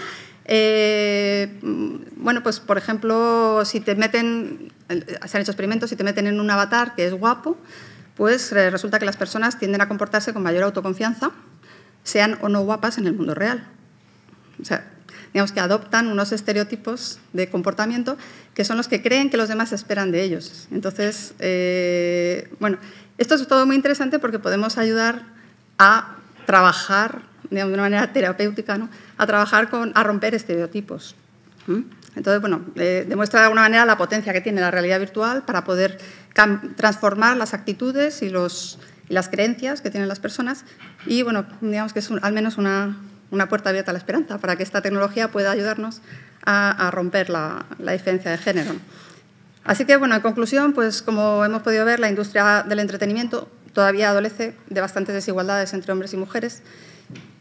Bueno, pues por ejemplo, si se han hecho experimentos, si te meten en un avatar que es guapo, pues resulta que las personas tienden a comportarse con mayor autoconfianza, sean o no guapas en el mundo real. O sea, digamos que adoptan unos estereotipos de comportamiento que son los que creen que los demás esperan de ellos. Entonces, bueno, esto es todo muy interesante porque podemos ayudar a trabajar, digamos, de una manera terapéutica, ¿no? a romper estereotipos. Entonces, bueno, demuestra de alguna manera la potencia que tiene la realidad virtual para poder transformar las actitudes y las creencias que tienen las personas y, bueno, digamos que es al menos una puerta abierta a la esperanza para que esta tecnología pueda ayudarnos a romper la diferencia de género. Así que, bueno, en conclusión, pues como hemos podido ver, la industria del entretenimiento todavía adolece de bastantes desigualdades entre hombres y mujeres.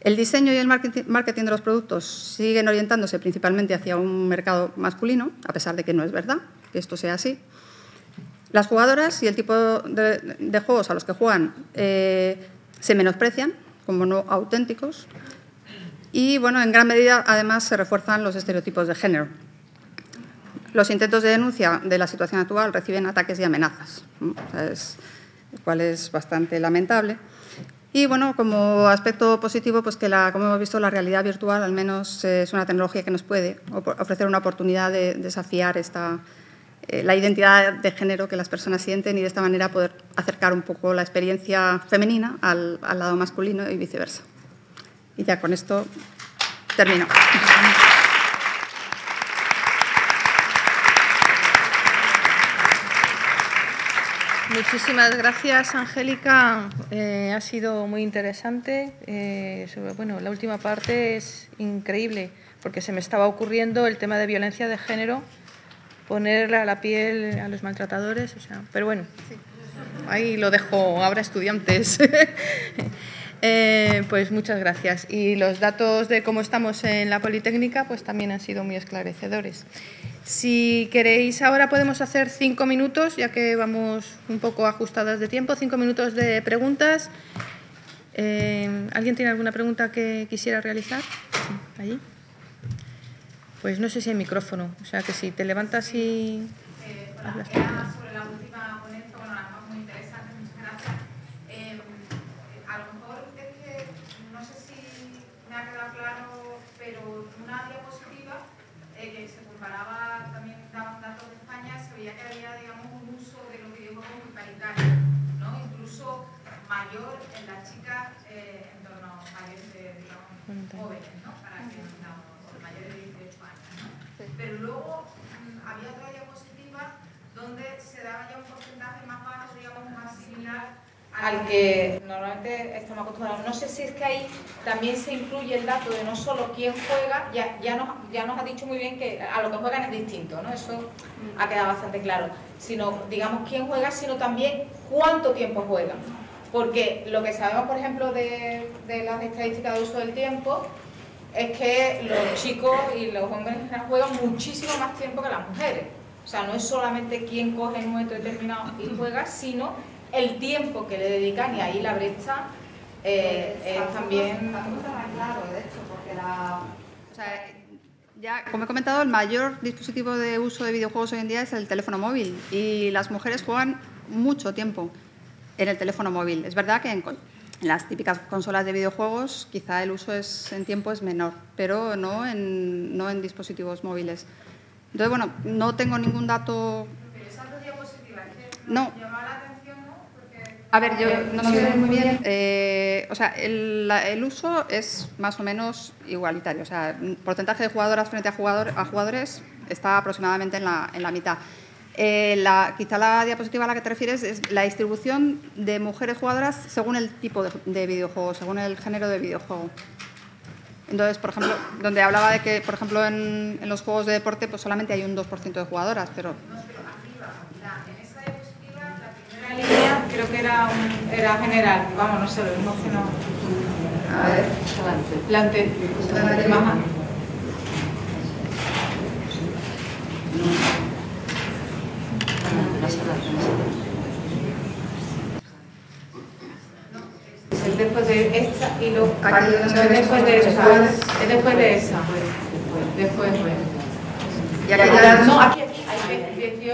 El diseño y el marketing de los productos siguen orientándose principalmente hacia un mercado masculino, a pesar de que no es verdad que esto sea así. Las jugadoras y el tipo de juegos a los que juegan se menosprecian como no auténticos y, bueno, en gran medida, además, se refuerzan los estereotipos de género. Los intentos de denuncia de la situación actual reciben ataques y amenazas, lo cual es bastante lamentable. Y bueno, como aspecto positivo, pues que como hemos visto, la realidad virtual al menos es una tecnología que nos puede ofrecer una oportunidad de desafiar la identidad de género que las personas sienten y de esta manera poder acercar un poco la experiencia femenina al lado masculino y viceversa. Y ya con esto termino. Muchísimas gracias, Angélica. Ha sido muy interesante. Bueno, la última parte es increíble porque se me estaba ocurriendo el tema de violencia de género, ponerle a la piel a los maltratadores. O sea, pero bueno, ahí lo dejo. Habrá estudiantes. Pues muchas gracias. Y los datos de cómo estamos en la Politécnica pues también han sido muy esclarecedores. Si queréis, ahora podemos hacer 5 minutos, ya que vamos un poco ajustadas de tiempo, 5 minutos de preguntas. ¿Alguien tiene alguna pregunta que quisiera realizar? Sí, allí. Pues no sé si hay micrófono, o sea que si te levantas y hablas. Sobre la última ponencia, bueno, la más muy interesante, muchas gracias. A lo mejor es que, no sé si me ha quedado claro, pero una diapositiva que se comparaba, también daban datos de España, se veía que había, digamos, un uso de los videojuegos muy paritario, ¿no? Incluso mayor en las chicas en torno a mayores de, digamos, jóvenes, ¿no? Para que mayores de 18 años, ¿no? Sí. Pero luego había otra diapositiva donde se daba ya un porcentaje más bajo, digamos, más similar al que normalmente estamos acostumbrados. No sé si es que ahí también se incluye el dato de no solo quién juega, ya nos ha dicho muy bien que a lo que juegan es distinto, ¿no? Eso ha quedado bastante claro. Sino, digamos, quién juega, sino también cuánto tiempo juegan. Porque lo que sabemos, por ejemplo, de las estadísticas de uso del tiempo es que los chicos y los hombres en general juegan muchísimo más tiempo que las mujeres. O sea, no es solamente quién coge en un momento determinado y juega, sino el tiempo que le dedican, y ahí la brecha es también... Claro, de hecho, porque o sea, ya, como he comentado, el mayor dispositivo de uso de videojuegos hoy en día es el teléfono móvil y las mujeres juegan mucho tiempo en el teléfono móvil. Es verdad que en las típicas consolas de videojuegos quizá el uso en tiempo es menor, pero no en dispositivos móviles. Entonces, bueno, no tengo ningún dato... Pero esas dos diapositivas que no. Llamaba la atención, ¿no? Porque... A ver, yo no sé muy bien, o sea, el uso es más o menos igualitario, o sea, el porcentaje de jugadoras frente a jugadores está aproximadamente en la mitad. Quizá la diapositiva a la que te refieres es la distribución de mujeres jugadoras según el tipo de videojuego, según el género de videojuego. Entonces, por ejemplo, donde hablaba de que, por ejemplo, en los juegos de deporte pues solamente hay un 2% de jugadoras, pero... En esa diapositiva, la primera línea creo que era general. Vamos, no sé, lo mismo que no... A ver, delante. Baja. Es el después de esta y luego aquí es después de esa. Es después de esa. Después. Y aquí ya... No, aquí hay 18,5%.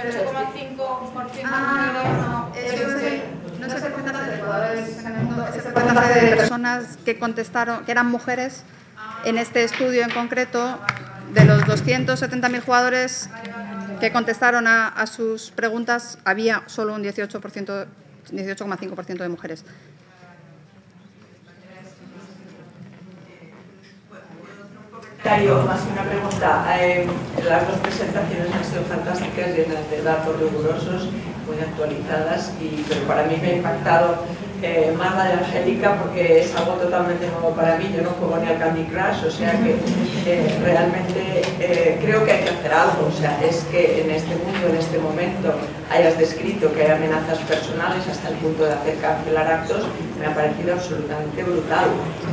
No es el porcentaje de jugadores en el mundo, es el porcentaje de personas que contestaron, que eran mujeres en este estudio en concreto. De los 270.000 jugadores que contestaron a sus preguntas, había solo un 18,5% de mujeres. Más que una pregunta. Las dos presentaciones han sido fantásticas, llenas de datos rigurosos, muy actualizadas, pero para mí me ha impactado más la de Angélica porque es algo totalmente nuevo para mí. Yo no juego ni al Candy Crush, o sea que realmente creo que hay que hacer algo. O sea, es que en este mundo, en este momento, hayas descrito que hay amenazas personales hasta el punto de hacer cancelar actos, me ha parecido absolutamente brutal.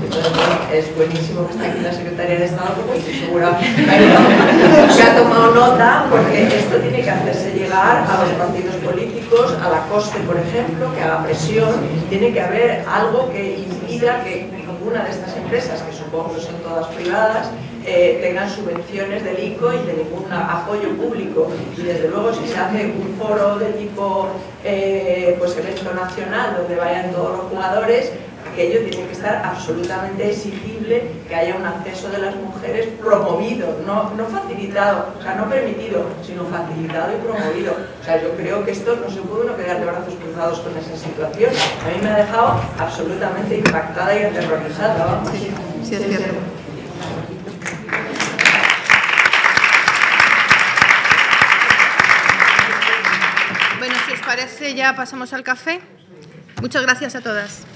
Entonces, bueno, es buenísimo que esté aquí la Secretaría de Estado porque estoy segura que ha tomado nota, porque esto tiene que hacerse llegar a los partidos políticos, a la COSTE, por ejemplo, que haga presión. Tiene que haber algo que impida que ninguna de estas empresas, que supongo que son todas privadas, tengan subvenciones del ICO y de ningún apoyo público. Y desde luego, si se hace un foro de tipo pues evento nacional donde vayan todos los jugadores, aquello tiene que estar absolutamente exigible, que haya un acceso de las mujeres promovido, no facilitado, o sea, no permitido, sino facilitado y promovido. O sea, yo creo que esto no se puede uno quedar de brazos cruzados con esa situación. A mí me ha dejado absolutamente impactada y aterrorizada, vamos. Sí, sí, es cierto. Bueno, si os parece, ya pasamos al café. Muchas gracias a todas.